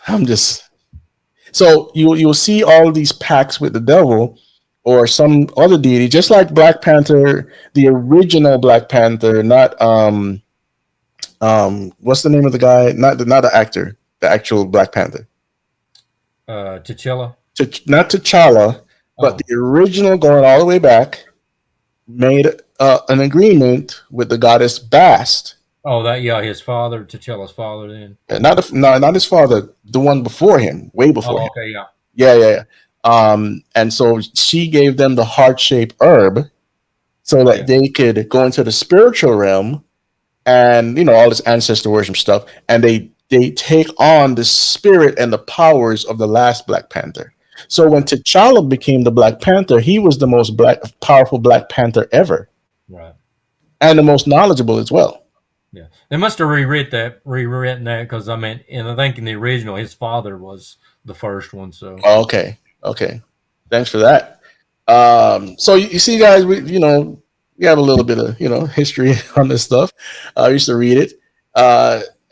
So you'll see all these pacts with the devil, or some other deity, just like Black Panther, the original Black Panther, not what's the name of the guy? Not the actor, the actual Black Panther. T'Challa. Not T'Challa, but Oh, the original, going all the way back, made an agreement with the goddess Bast. oh, that yeah, his father, T'Challa's father. Then. Not his father, the one before him, way before Oh, him. okay, yeah, Yeah. And so she gave them the heart-shaped herb so that yeah, they could go into the spiritual realm and all this ancestor worship stuff, and they take on the spirit and the powers of the last Black Panther. So when T'Challa became the Black Panther, he was the most powerful Black Panther ever, right. and the most knowledgeable as well. Yeah, they must have rewritten that because I mean, and I think in the original, his father was the first one. So Okay. Thanks for that. So you see, guys, we have a little bit of history on this stuff. I used to read it,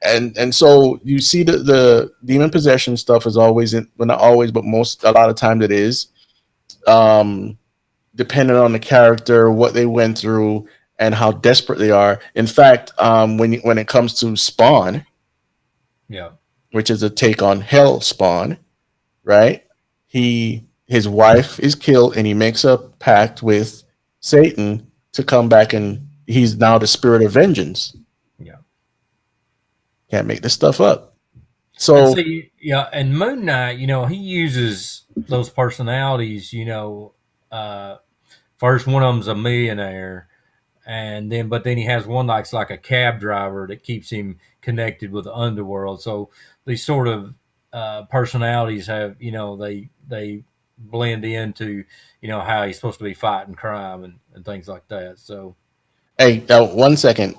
and so you see the demon possession stuff is always well, not always, but a lot of times it is, depending on the character, what they went through, and how desperate they are. In fact, when it comes to Spawn, yeah, which is a take on Hell Spawn, right? His wife is killed, and he makes a pact with Satan to come back, and he's now the spirit of vengeance. yeah. Can't make this stuff up. And So, see, yeah, and Moon Knight, he uses those personalities. First one of them's a millionaire, but then he has one that's like a cab driver that keeps him connected with the underworld. So these sort of personalities have, they blend into, how he's supposed to be fighting crime and things like that. So, hey, 1 second.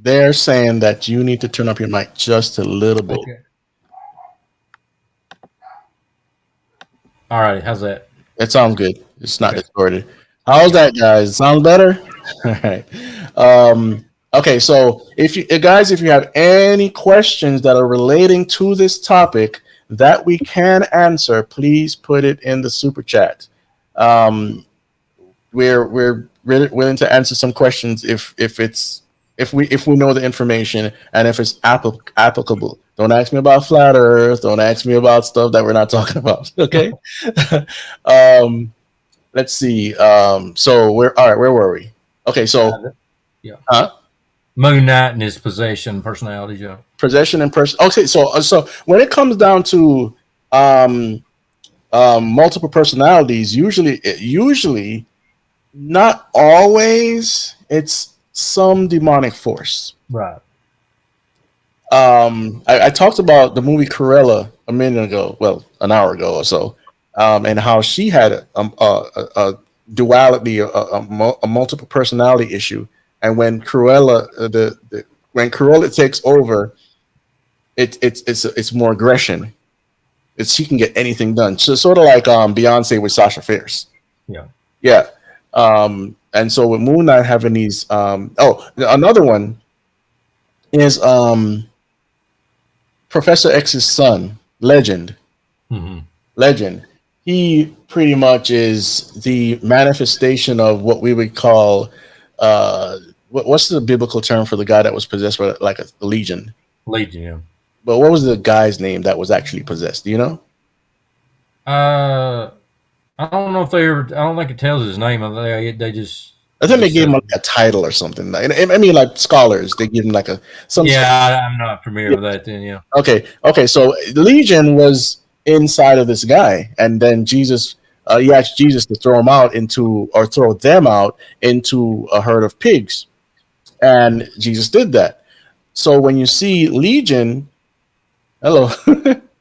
They're saying that you need to turn up your mic just a little bit. okay. All right. How's that? It sounds good. It's not Okay. distorted. How's that, guys? Sound better? All right. Okay, so if you have any questions that are relating to this topic that we can answer, please put it in the super chat. We're really willing to answer some questions if we know the information and if it's applicable. Don't ask me about flat Earth. Don't ask me about stuff that we're not talking about. Okay. Let's see. So where were we? Okay, so Yeah. huh? Moon Knight and his possession personality, Joe. Possession and person. Okay, so when it comes down to multiple personalities, usually not always, it's some demonic force. Right. I talked about the movie Cruella a minute ago, well, an hour ago or so, and how she had a duality, a multiple personality issue, and when Cruella, when Cruella takes over, it's more aggression. She can get anything done. So sort of like Beyonce with Sasha Fierce. Yeah. Yeah. And so with Moon Knight having these, another one is Professor X's son, Legend. Mm-hmm. Legend. He pretty much is the manifestation of what we would call, what's the biblical term for the guy that was possessed by like a legion? Legion, yeah. But what was the guy's name that was actually possessed? Do you know? I don't know if they ever. I don't think it tells his name. They just. I think they gave him like a title or something. I mean, like scholars, they give him like some. Yeah, I'm not familiar with that. Then, yeah. Okay. So Legion was inside of this guy, and then Jesus, he asked Jesus to throw them out into a herd of pigs, and Jesus did that. So when you see Legion, hello.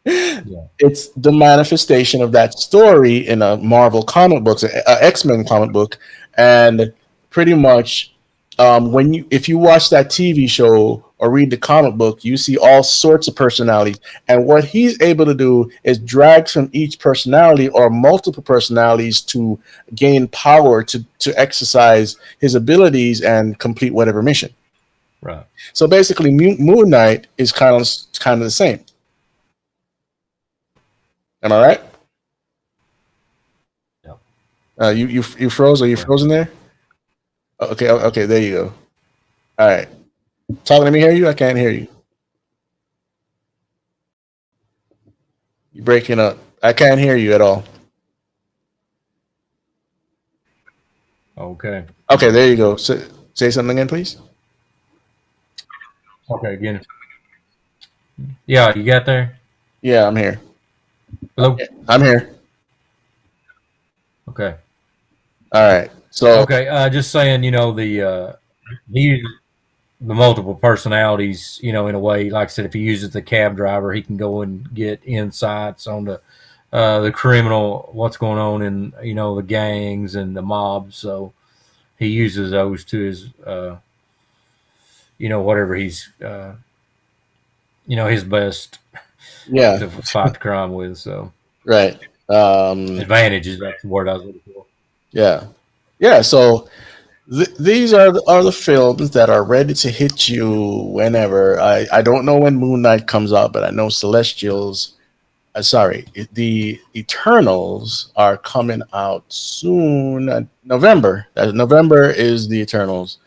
Yeah. It's the manifestation of that story in a Marvel comic book, an X-Men comic book, and pretty much if you watch that TV show or read the comic book, you see all sorts of personalities, and what he's able to do is drag from each personality or multiple personalities to gain power to exercise his abilities and complete whatever mission. Right. So basically, Moon Knight is kind of the same. Am I right? Yeah. You froze? Are you Yeah. frozen there? Okay, okay, there you go. All right. Talking, let me hear you. I can't hear you. You're breaking up. I can't hear you at all. Okay. Okay, there you go. Say something again, please. Okay. Again. Yeah, you got there. Yeah, I'm here. Hello. I'm here. Okay. All right. So Okay. Just saying. He uses the multiple personalities. In a way, like I said, if he uses the cab driver, he can go and get insights on the criminal, what's going on in the gangs and the mobs. So he uses those to his whatever he's his best yeah, to fight the crime with. So right. advantages, that's the word I was looking for. Yeah, yeah. So these are the films that are ready to hit you whenever. I don't know when Moon Knight comes out, but I know Celestials. The Eternals are coming out soon. November. November is the Eternals.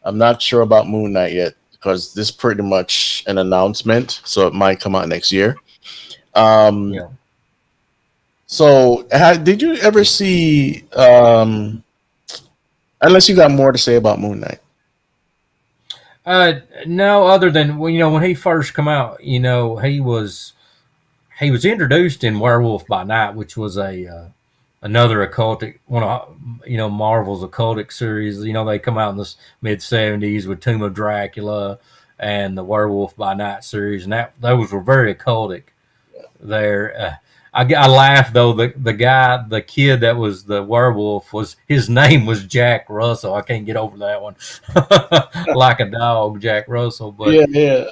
I'm not sure about Moon Knight yet because this is pretty much an announcement, so it might come out next year. Um, Yeah. so, did you ever see? Unless you got more to say about Moon Knight. No, other than when he first come out, he was introduced in Werewolf by Night, which was a another occultic one of Marvel's occultic series. They come out in the mid-70s with Tomb of Dracula and the Werewolf by Night series, and those were very occultic. There, I laughed though. The kid that was the werewolf his name was Jack Russell. I can't get over that one. Like a dog, Jack Russell. But Yeah, yeah.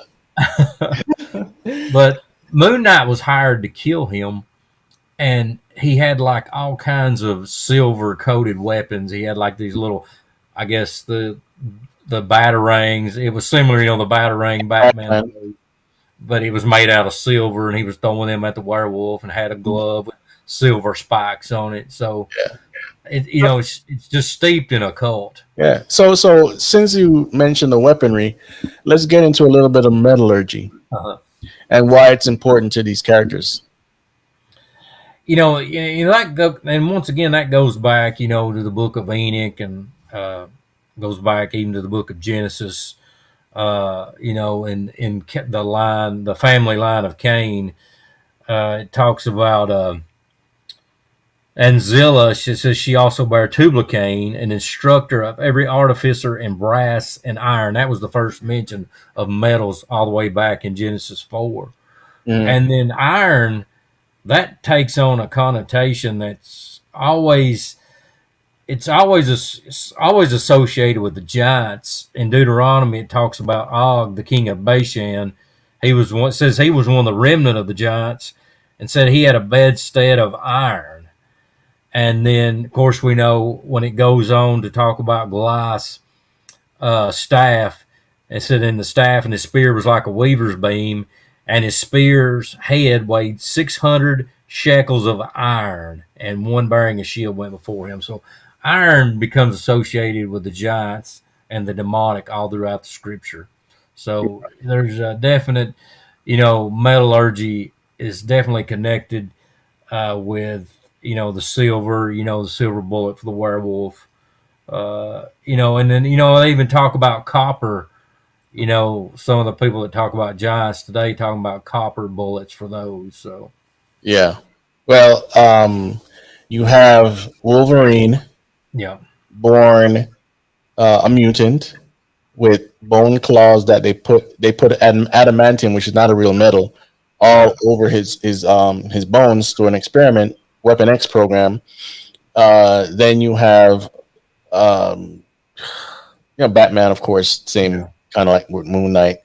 but Moon Knight was hired to kill him, and he had like all kinds of silver coated weapons. He had like these little, I guess the batarangs. It was similar, the batarang Batman, but it was made out of silver, and he was throwing them at the werewolf and had a glove with silver spikes on it. So it's just steeped in occult. Yeah. So since you mentioned the weaponry, let's get into a little bit of metallurgy and why it's important to these characters. And once again that goes back, to the Book of Enoch, and goes back even to the Book of Genesis. In the family line of Cain, it talks about and Zillah. She says she also bare Tubal-Cain, an instructor of every artificer in brass and iron. That was the first mention of metals all the way back in Genesis 4. And then iron, that takes on a connotation that's always associated with the giants. In Deuteronomy, it talks about Og, the king of Bashan. He was one of the remnant of the giants, and said he had a bedstead of iron. And then, of course, we know when it goes on to talk about Goliath's staff, it said, in the staff and his spear was like a weaver's beam, and his spear's head weighed 600 shekels of iron, and one bearing a shield went before him. So iron becomes associated with the giants and the demonic all throughout the scripture. So there's a definite, metallurgy is definitely connected with, the silver bullet for the werewolf. And then, they even talk about copper. Some of the people that talk about giants today talking about copper bullets for those. So yeah. Well, you have Wolverine, born a mutant with bone claws that they put adamantium, which is not a real metal, all over his bones through an experiment, Weapon X program. Then you have Batman, of course, same kind of like with Moon Knight.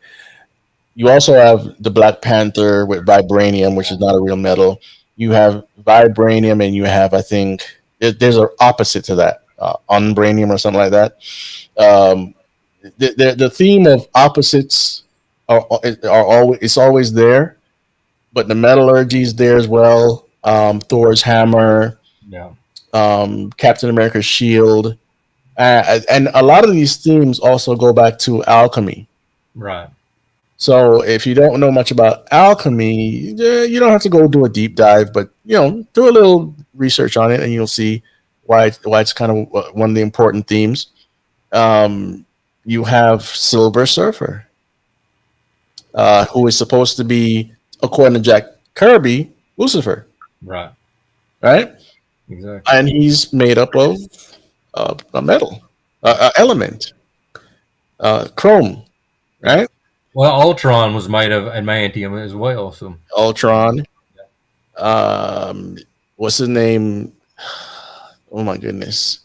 You also have the Black Panther with vibranium, which is not a real metal. You have vibranium, and you have, I think, there's an opposite to that, unbranium or something like that. The theme of opposites are always, it's always there, but the metallurgy is there as well. Thor's hammer, Captain America's shield, and a lot of these themes also go back to alchemy. Right. So if you don't know much about alchemy, you don't have to go do a deep dive, but do a little research on it, and you'll see why it's kind of one of the important themes. Um, you have Silver Surfer, who is supposed to be, according to Jack Kirby, Lucifer, Right. right? Exactly. And he's made up of a metal, element, chrome, right? Well, Ultron was made of adamantium as well. So Ultron. Um, what's his name? Oh my goodness,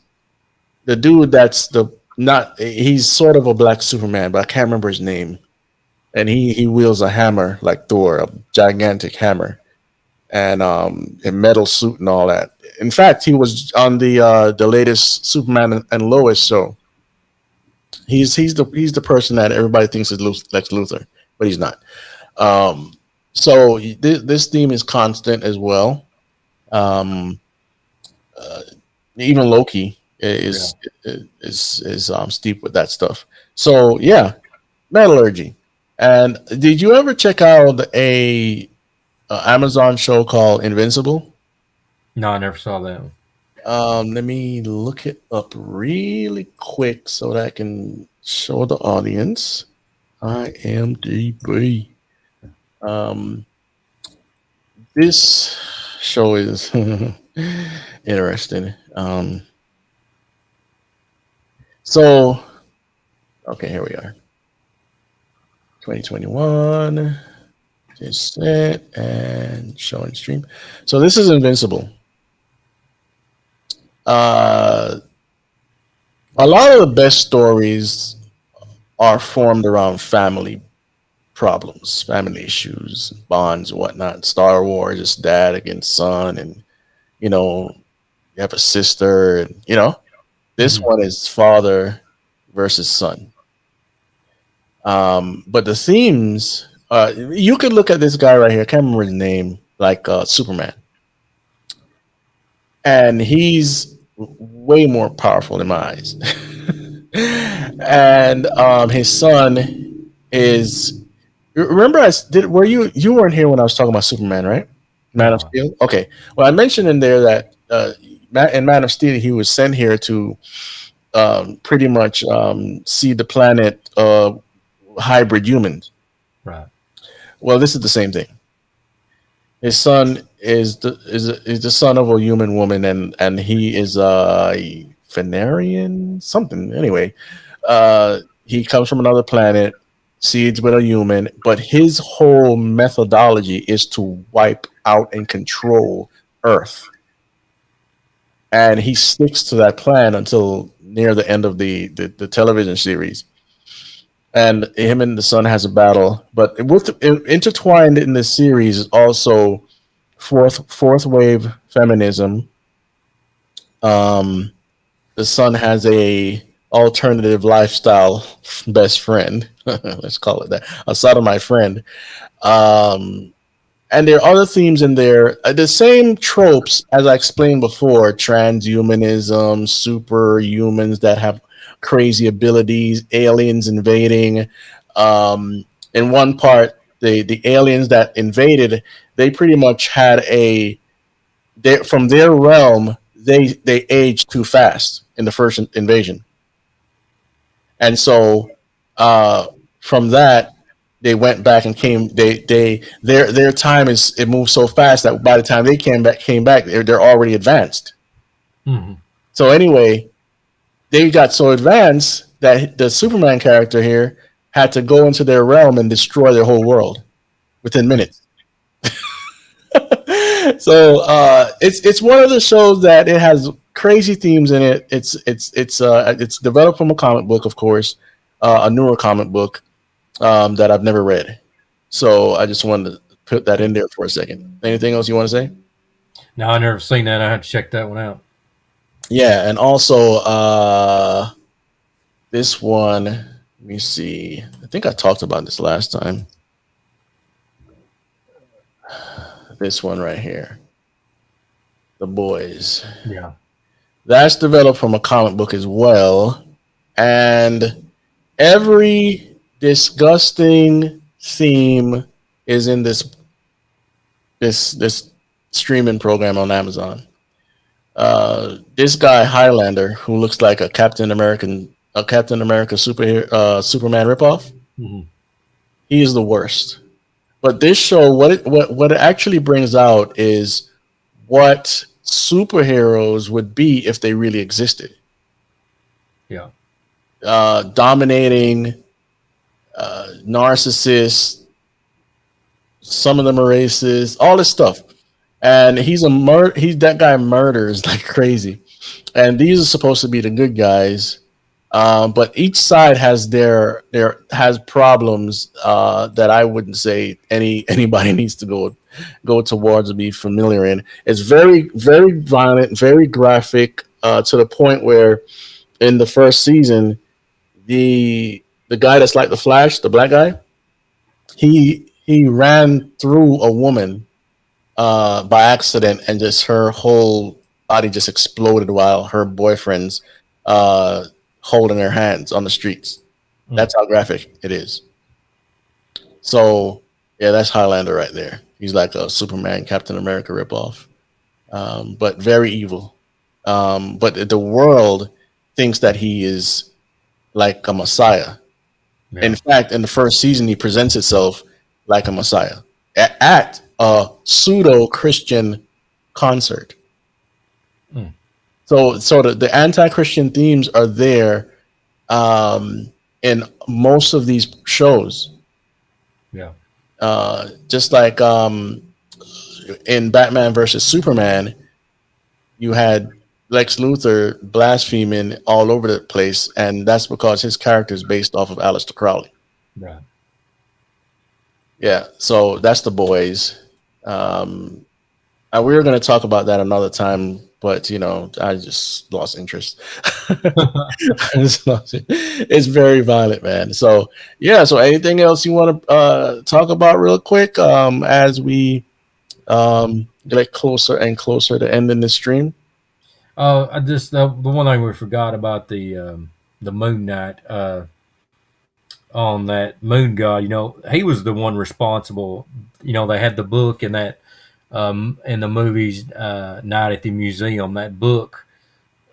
the dude that's the not. He's sort of a black Superman, but I can't remember his name. And he wields a hammer like Thor, a gigantic hammer, and a metal suit and all that. In fact, he was on the latest Superman and Lois show. He's the person that everybody thinks is Lex Luthor, but he's not. Um, so this theme is constant as well. Um, uh, Even Loki yeah. is steep with that stuff. So yeah, metallurgy. And did you ever check out a Amazon show called Invincible? No, I never saw that one. Let me look it up really quick so that I can show the audience. IMDb. Um, this show is interesting. So okay, here we are. 2021. Just set and show and stream. So this is Invincible. Uh, a lot of the best stories are formed around family problems, family issues, bonds, and whatnot. Star Wars is dad against son, and you know you have a sister, and this Mhm. one is father versus son. But the themes, you could look at this guy right here. I can't remember his name, like Superman, and he's way more powerful in my eyes. And his son is. Remember, I did. Were you weren't here when I was talking about Superman, right? Man of No. Steel. Okay. Well, I mentioned in there that in Man of Steel he was sent here to pretty much see the planet hybrid humans. Right. Well, this is the same thing. His son is the son of a human woman, and he is a Phanarian something. Anyway, he comes from another planet, seeds with a human, but his whole methodology is to wipe out and control Earth, and he sticks to that plan until near the end of the television series. And him and the son has a battle, but intertwined in this series is also fourth wave feminism. Um, the son has a alternative lifestyle best friend. Let's call it that. Outside of my friend, um, and there are other themes in there. The same tropes as I explained before: transhumanism, superhumans that have crazy abilities, aliens invading. Um, in one part, the aliens that invaded, they pretty much had from their realm. They aged too fast in the first invasion, and so uh, from that they went back and came. Their time is it moved so fast that by the time they came back, they're already advanced. Hmm. So anyway, they got so advanced that the Superman character here had to go into their realm and destroy their whole world within minutes. So it's one of the shows that it has crazy themes in it. It's developed from a comic book, of course, a newer comic book that I've never read. So I just wanted to put that in there for a second. Anything else you want to say? No, I never seen that. I had to check that one out. Yeah, and also this one. Let me see. I think I talked about this last time. This one right here, The Boys. Yeah. That's developed from a comic book as well. And every disgusting theme is in this streaming program on Amazon. This guy Highlander, who looks like a Captain America Superman ripoff, Mhm. he is the worst. But this show, what it actually brings out is what superheroes would be if they really existed. Yeah. Dominating, narcissists. Some of them are racist. All this stuff, and he's that guy murders like crazy. And these are supposed to be the good guys, but each side has their has problems that I wouldn't say anybody needs to go towards or be familiar in. It's very violent, very graphic, to the point where in the first season, the guy that's like the Flash, the black guy, he ran through a woman by accident, and just her whole body just exploded while her boyfriend's uh, holding her hands on the streets. Mm. That's how graphic it is. So yeah, that's Highlander right there. He's like a Superman, Captain America ripoff, but very evil. But the world thinks that he is like a messiah. In Yeah. fact, in the first season, he presents himself like a messiah at a pseudo Christian concert. Mm. So the anti Christian themes are there in most of these shows. Yeah. Just like in Batman versus Superman, you had Lex Luthor blaspheming all over the place, and that's because his character is based off of Aleister Crowley. Right. Yeah, so that's the boys. We were going to talk about that another time, but I just lost interest. It's very violent, man. So yeah. So anything else you want to talk about real quick as we get closer and closer to ending the stream? I just the one thing we forgot about the Moon Knight on that Moon God. He was the one responsible. They had the book in that in the movies Night at the Museum. That book,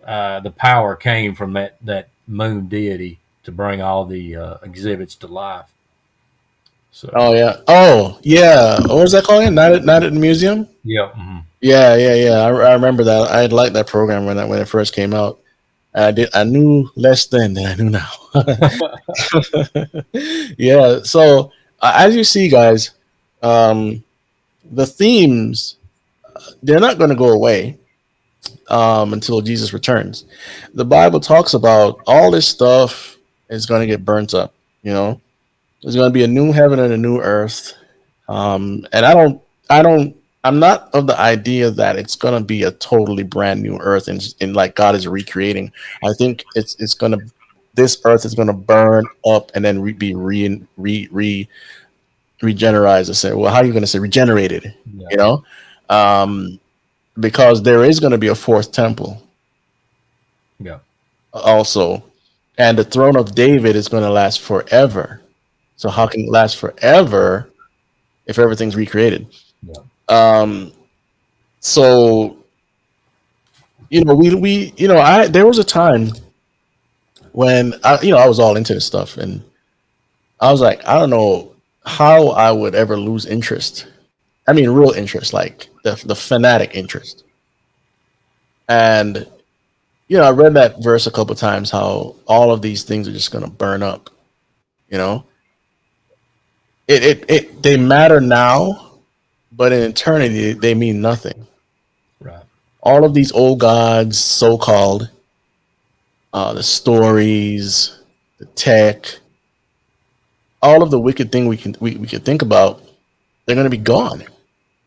the power came from that moon deity to bring all the exhibits to life. So Oh yeah. Oh yeah. What was that called? Not at the museum. yeah. Mm-hmm. Yeah. I remember that. I liked that program when it first came out. I knew less then than I knew now. Yeah. So as you see, guys, um, the themes, they're not going to go away until Jesus returns. The Bible talks about all this stuff is going to get burnt up. There's going to be a new heaven and a new earth. And I'm not of the idea that it's going to be a totally brand new earth and like God is recreating. I think this earth is going to burn up and then be regenerized. I say, well, how are you going to say regenerated? Yeah. You know, um, because there is going to be a fourth temple Yeah. also, and the throne of David is going to last forever. So how can it last forever if everything's recreated? Yeah. So we I there was a time when I was all into this stuff, and I was like, I don't know how I would ever lose interest. I mean, real interest, like the fanatic interest. And I read that verse a couple times, how all of these things are just going to burn up. You know, they matter now, but in eternity they mean nothing. Right. All of these old gods, so called, the stories, the tech, all of the wicked thing we could think about, they're going to be gone,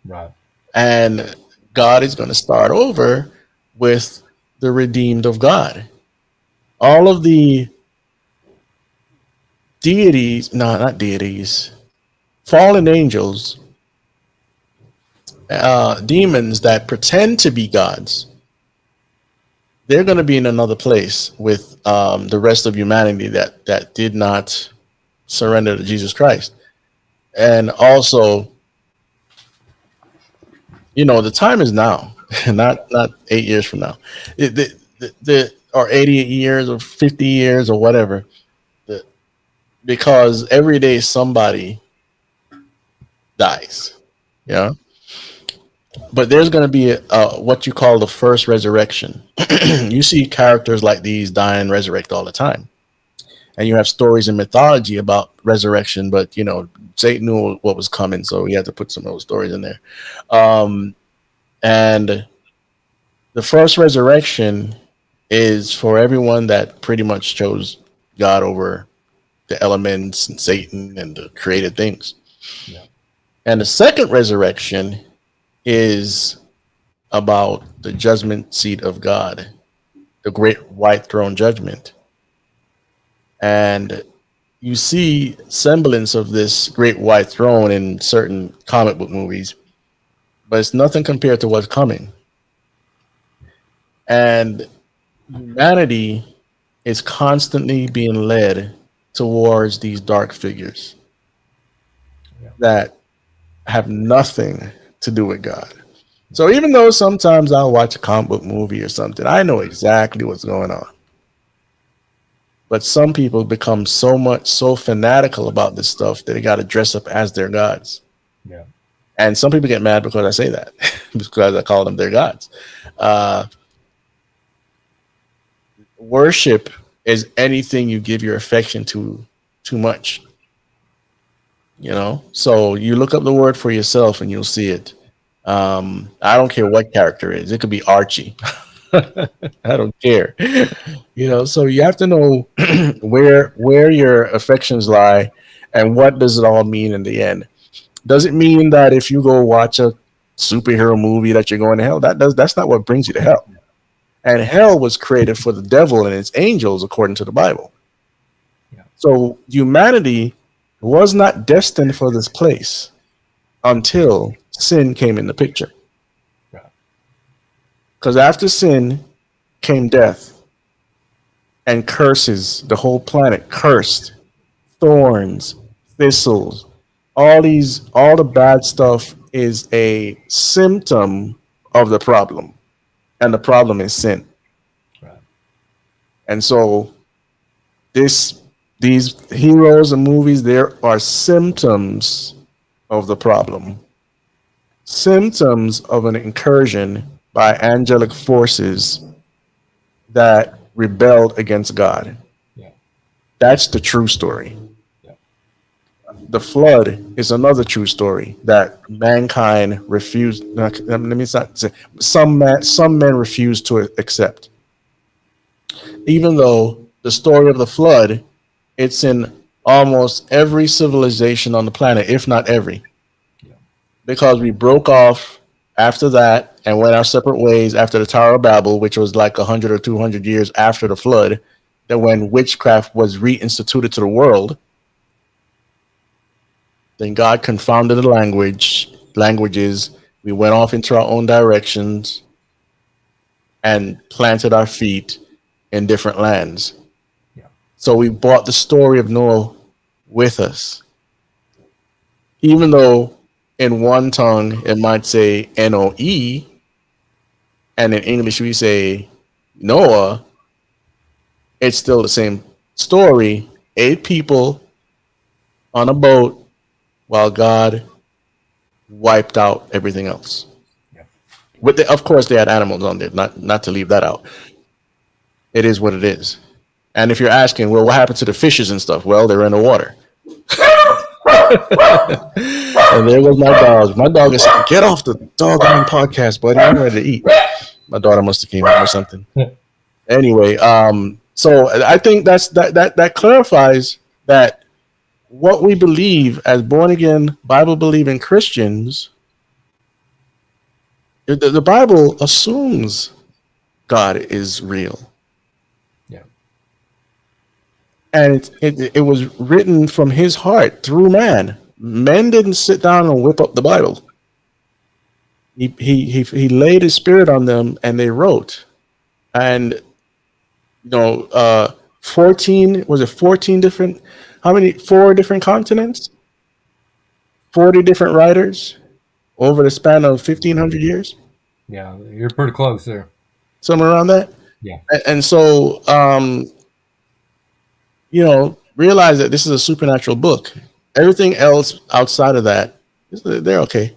Right. and God is going to start over with the redeemed of God. All of the deities, no, not deities, fallen angels, demons that pretend to be gods, they're going to be in another place with the rest of humanity that did not surrender to Jesus Christ. And also, the time is now, not 8 years from now, or 80 years or 50 years or whatever, the, because every day somebody dies. Yeah. But there's going to be what you call the first resurrection. You see characters like these die and resurrect all the time. And you have stories in mythology about resurrection, but Satan knew what was coming, so he had to put some of those stories in there. And the first resurrection is for everyone that pretty much chose God over the elements and Satan and the created things. Yeah. And the second resurrection is about the judgment seat of God, the great white throne judgment. And you see semblance of this great white throne in certain comic book movies, but it's nothing compared to what's coming. And humanity is constantly being led towards these dark figures that have nothing to do with God. So even though sometimes I'll watch a comic book movie or something, I know exactly what's going on. But some people become so fanatical about this stuff that they got to dress up as their gods. Yeah. And some people get mad because I say that, because I call them their gods. Worship is anything you give your affection to too much. So you look up the word for yourself and you'll see it. I don't care what character it is. It could be Archie. I don't care. So you have to know where your affections lie and what does it all mean in the end. Does it mean that if you go watch a superhero movie that you're going to hell? That's not what brings you to hell. And hell was created for the devil and its angels, according to the Bible. Yeah. So humanity was not destined for this place until sin came in the picture. Because after sin came death and curses, the whole planet cursed, thorns, thistles, all the bad stuff is a symptom of the problem. And the problem is sin. Right. And so these heroes and movies, there are symptoms of the problem. Symptoms of an incursion by angelic forces that rebelled against God. Yeah. That's the true story. Yeah. The flood is another true story that mankind refused. Let me not say some men refused to accept. Even though the story of the flood, it's in almost every civilization on the planet, if not every. Yeah. Because we broke off after that and went our separate ways after the Tower of Babel, which was like 100 or 200 years after the flood, that when witchcraft was reinstituted to the world, then God confounded the languages. We went off into our own directions and planted our feet in different lands. Yeah. So we brought the story of Noah with us. Even though in one tongue it might say N-O-E, and in English we say Noah, it's still the same story. 8 people on a boat while God wiped out everything else. Yeah. Of course, they had animals on there, not to leave that out. It is what it is. And if you're asking, well, what happened to the fishes and stuff? Well, they're in the water. And there goes my dog. My dog is saying, get off the doggone podcast, buddy. I'm ready to eat. My daughter must have came out or something. Anyway, so I think that clarifies that what we believe as born again, Bible believing Christians, the Bible assumes God is real. Yeah. And it was written from his heart through man. Men didn't sit down and whip up the Bible. He laid his spirit on them and they wrote. and 14, was it 14 different, how many, 4 different continents, 40 different writers over the span of 1,500 years, Yeah, you're pretty close there. somewhere around that. Yeah. And so, realize that this is a supernatural book. Everything else outside of that, they're okay.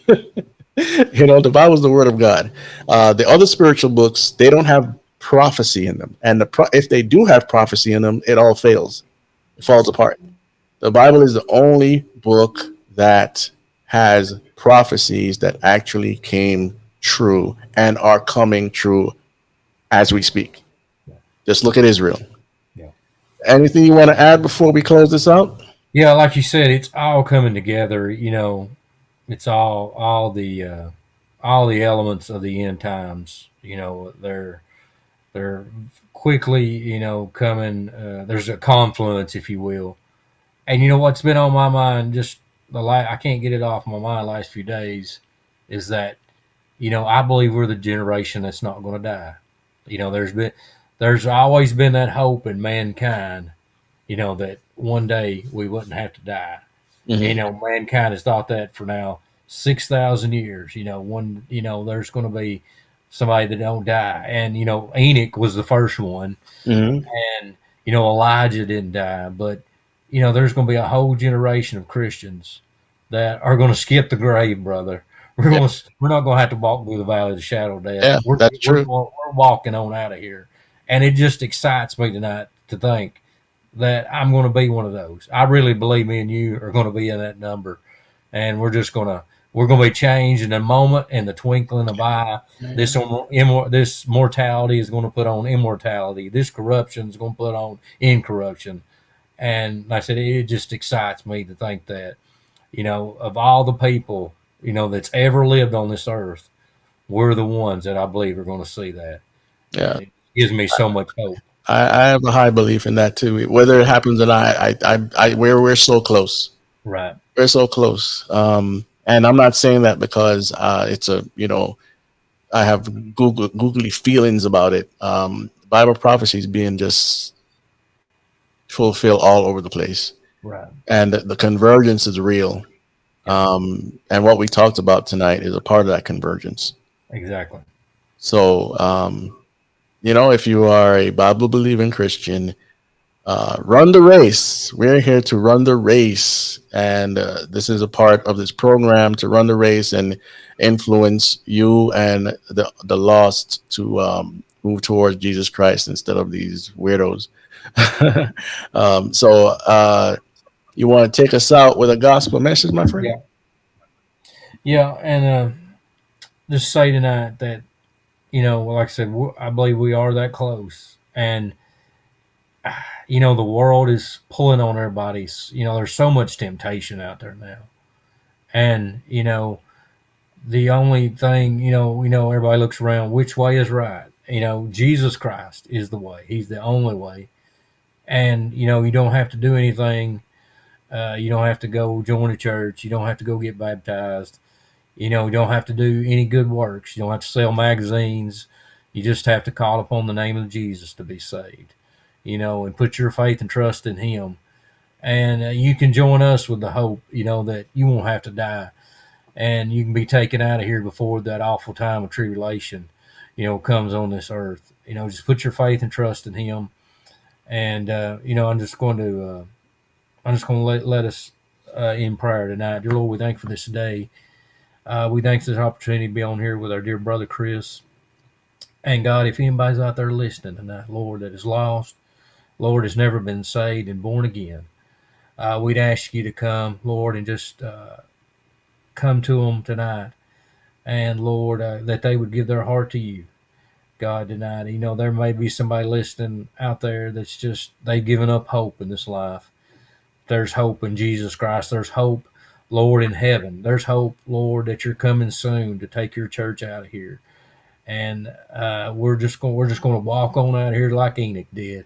The Bible is the word of God. The other spiritual books, they don't have prophecy in them, and if they do have prophecy in them, it all fails. It falls apart. The Bible is the only book that has prophecies that actually came true and are coming true as we speak. Just look at Israel. Yeah. Anything you want to add before we close this out? Yeah, like you said, it's all coming together. It's all the elements of the end times. They're quickly coming. There's a confluence, if you will. And what's been on my mind just I can't get it off my mind the last few days is that I believe we're the generation that's not going to die. There's always been that hope in mankind, that one day we wouldn't have to die. Mm-hmm. Mankind has thought that for now 6,000 years. There's going to be somebody that don't die, and Enoch was the first one, Mm-hmm. and Elijah didn't die, but there's going to be a whole generation of Christians that are going to skip the grave, brother. Yeah, We're not going to have to walk through the valley of the shadow of death. yeah, that's true. We're walking on out of here, and it just excites me tonight to think that I'm going to be one of those. I really believe me and you are going to be in that number, and we're going to be changed in a moment, in the twinkling of an eye. This mortality is going to put on immortality. This corruption is going to put on incorruption. And like I said, it just excites me to think that, of all the people, that's ever lived on this earth, we're the ones that I believe are going to see that. Yeah, And it gives me so much hope. I have a high belief in that too. Whether it happens or not, we're so close. Right. We're so close. And I'm not saying that because it's I have googly feelings about it. Bible prophecies being just fulfilled all over the place, Right. and the convergence is real. And what we talked about tonight is a part of that convergence. Exactly. So, if you are a Bible believing Christian, run the race. We're here to run the race, and this is a part of this program to run the race and influence you and the lost to move towards Jesus Christ instead of these weirdos. So, you want to take us out with a gospel message, my friend? Yeah. Yeah. And just say tonight that, like I said, I believe we are that close. And, the world is pulling on everybody's, there's so much temptation out there now. And, the only thing, everybody looks around, which way is right? Jesus Christ is the way. He's the only way. And, you don't have to do anything. You don't have to go join a church. You don't have to go get baptized. You don't have to do any good works. You don't have to sell magazines. You just have to call upon the name of Jesus to be saved, and put your faith and trust in Him. And you can join us with the hope, that you won't have to die, and you can be taken out of here before that awful time of tribulation, comes on this earth. Just put your faith and trust in Him. And I'm just going to let us in prayer tonight. Dear Lord, we thank you for this day. We thank you for this opportunity to be on here with our dear brother Chris. And God, if anybody's out there listening tonight, Lord, that is lost, Lord, has never been saved and born again, we'd ask you to come, Lord, and just come to them tonight. And Lord, that they would give their heart to you, God, tonight. There may be somebody listening out there that's just, they've given up hope in this life. There's hope in Jesus Christ. There's hope, Lord, in heaven. There's hope, Lord, that you're coming soon to take your church out of here. And we're just going to walk on out here like Enoch did.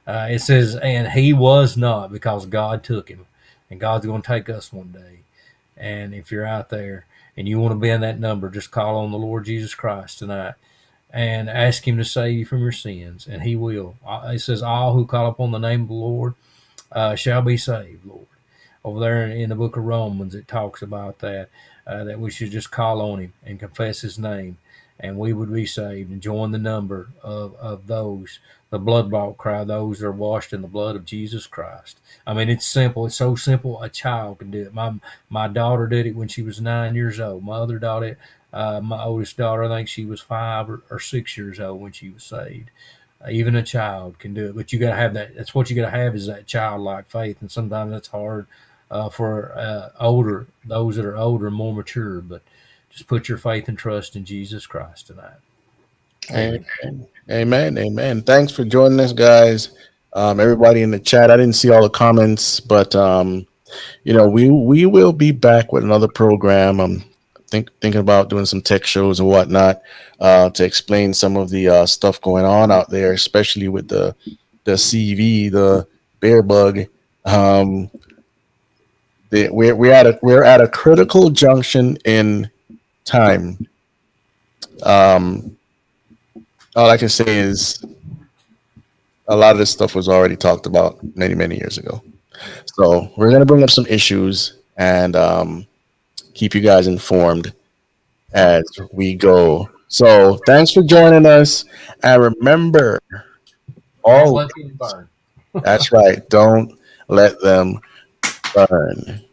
It says, and he was not, because God took him, and God's going to take us one day. And if you're out there and you want to be in that number, just call on the Lord Jesus Christ tonight. and ask him to save you from your sins, and he will. It says, all who call upon the name of the Lord shall be saved, Lord. Over there in the book of Romans, it talks about that we should just call on him and confess his name, and we would be saved and join the number of those, the blood bought cry, those that are washed in the blood of Jesus Christ. I mean, it's simple. It's so simple. A child can do it. My daughter did it when she was 9 years old. My other daughter, my oldest daughter, I think she was 5 or 6 years old when she was saved. Even a child can do it, but you got to have that. That's what you got to have, is that childlike faith, and sometimes that's hard for those that are older and more mature. But just put your faith and trust in Jesus Christ tonight. Amen. Amen. Amen. Thanks for joining us, guys. Everybody in the chat. I didn't see all the comments, but we will be back with another program. I'm thinking about doing some tech shows and whatnot to explain some of the stuff going on out there, especially with the CV, the bear bug. We're at a critical junction in time. All I can say is a lot of this stuff was already talked about many years ago. So we're going to bring up some issues and keep you guys informed as we go. So thanks for joining us. And remember, Don't let them burn. That's right. Don't let them burn.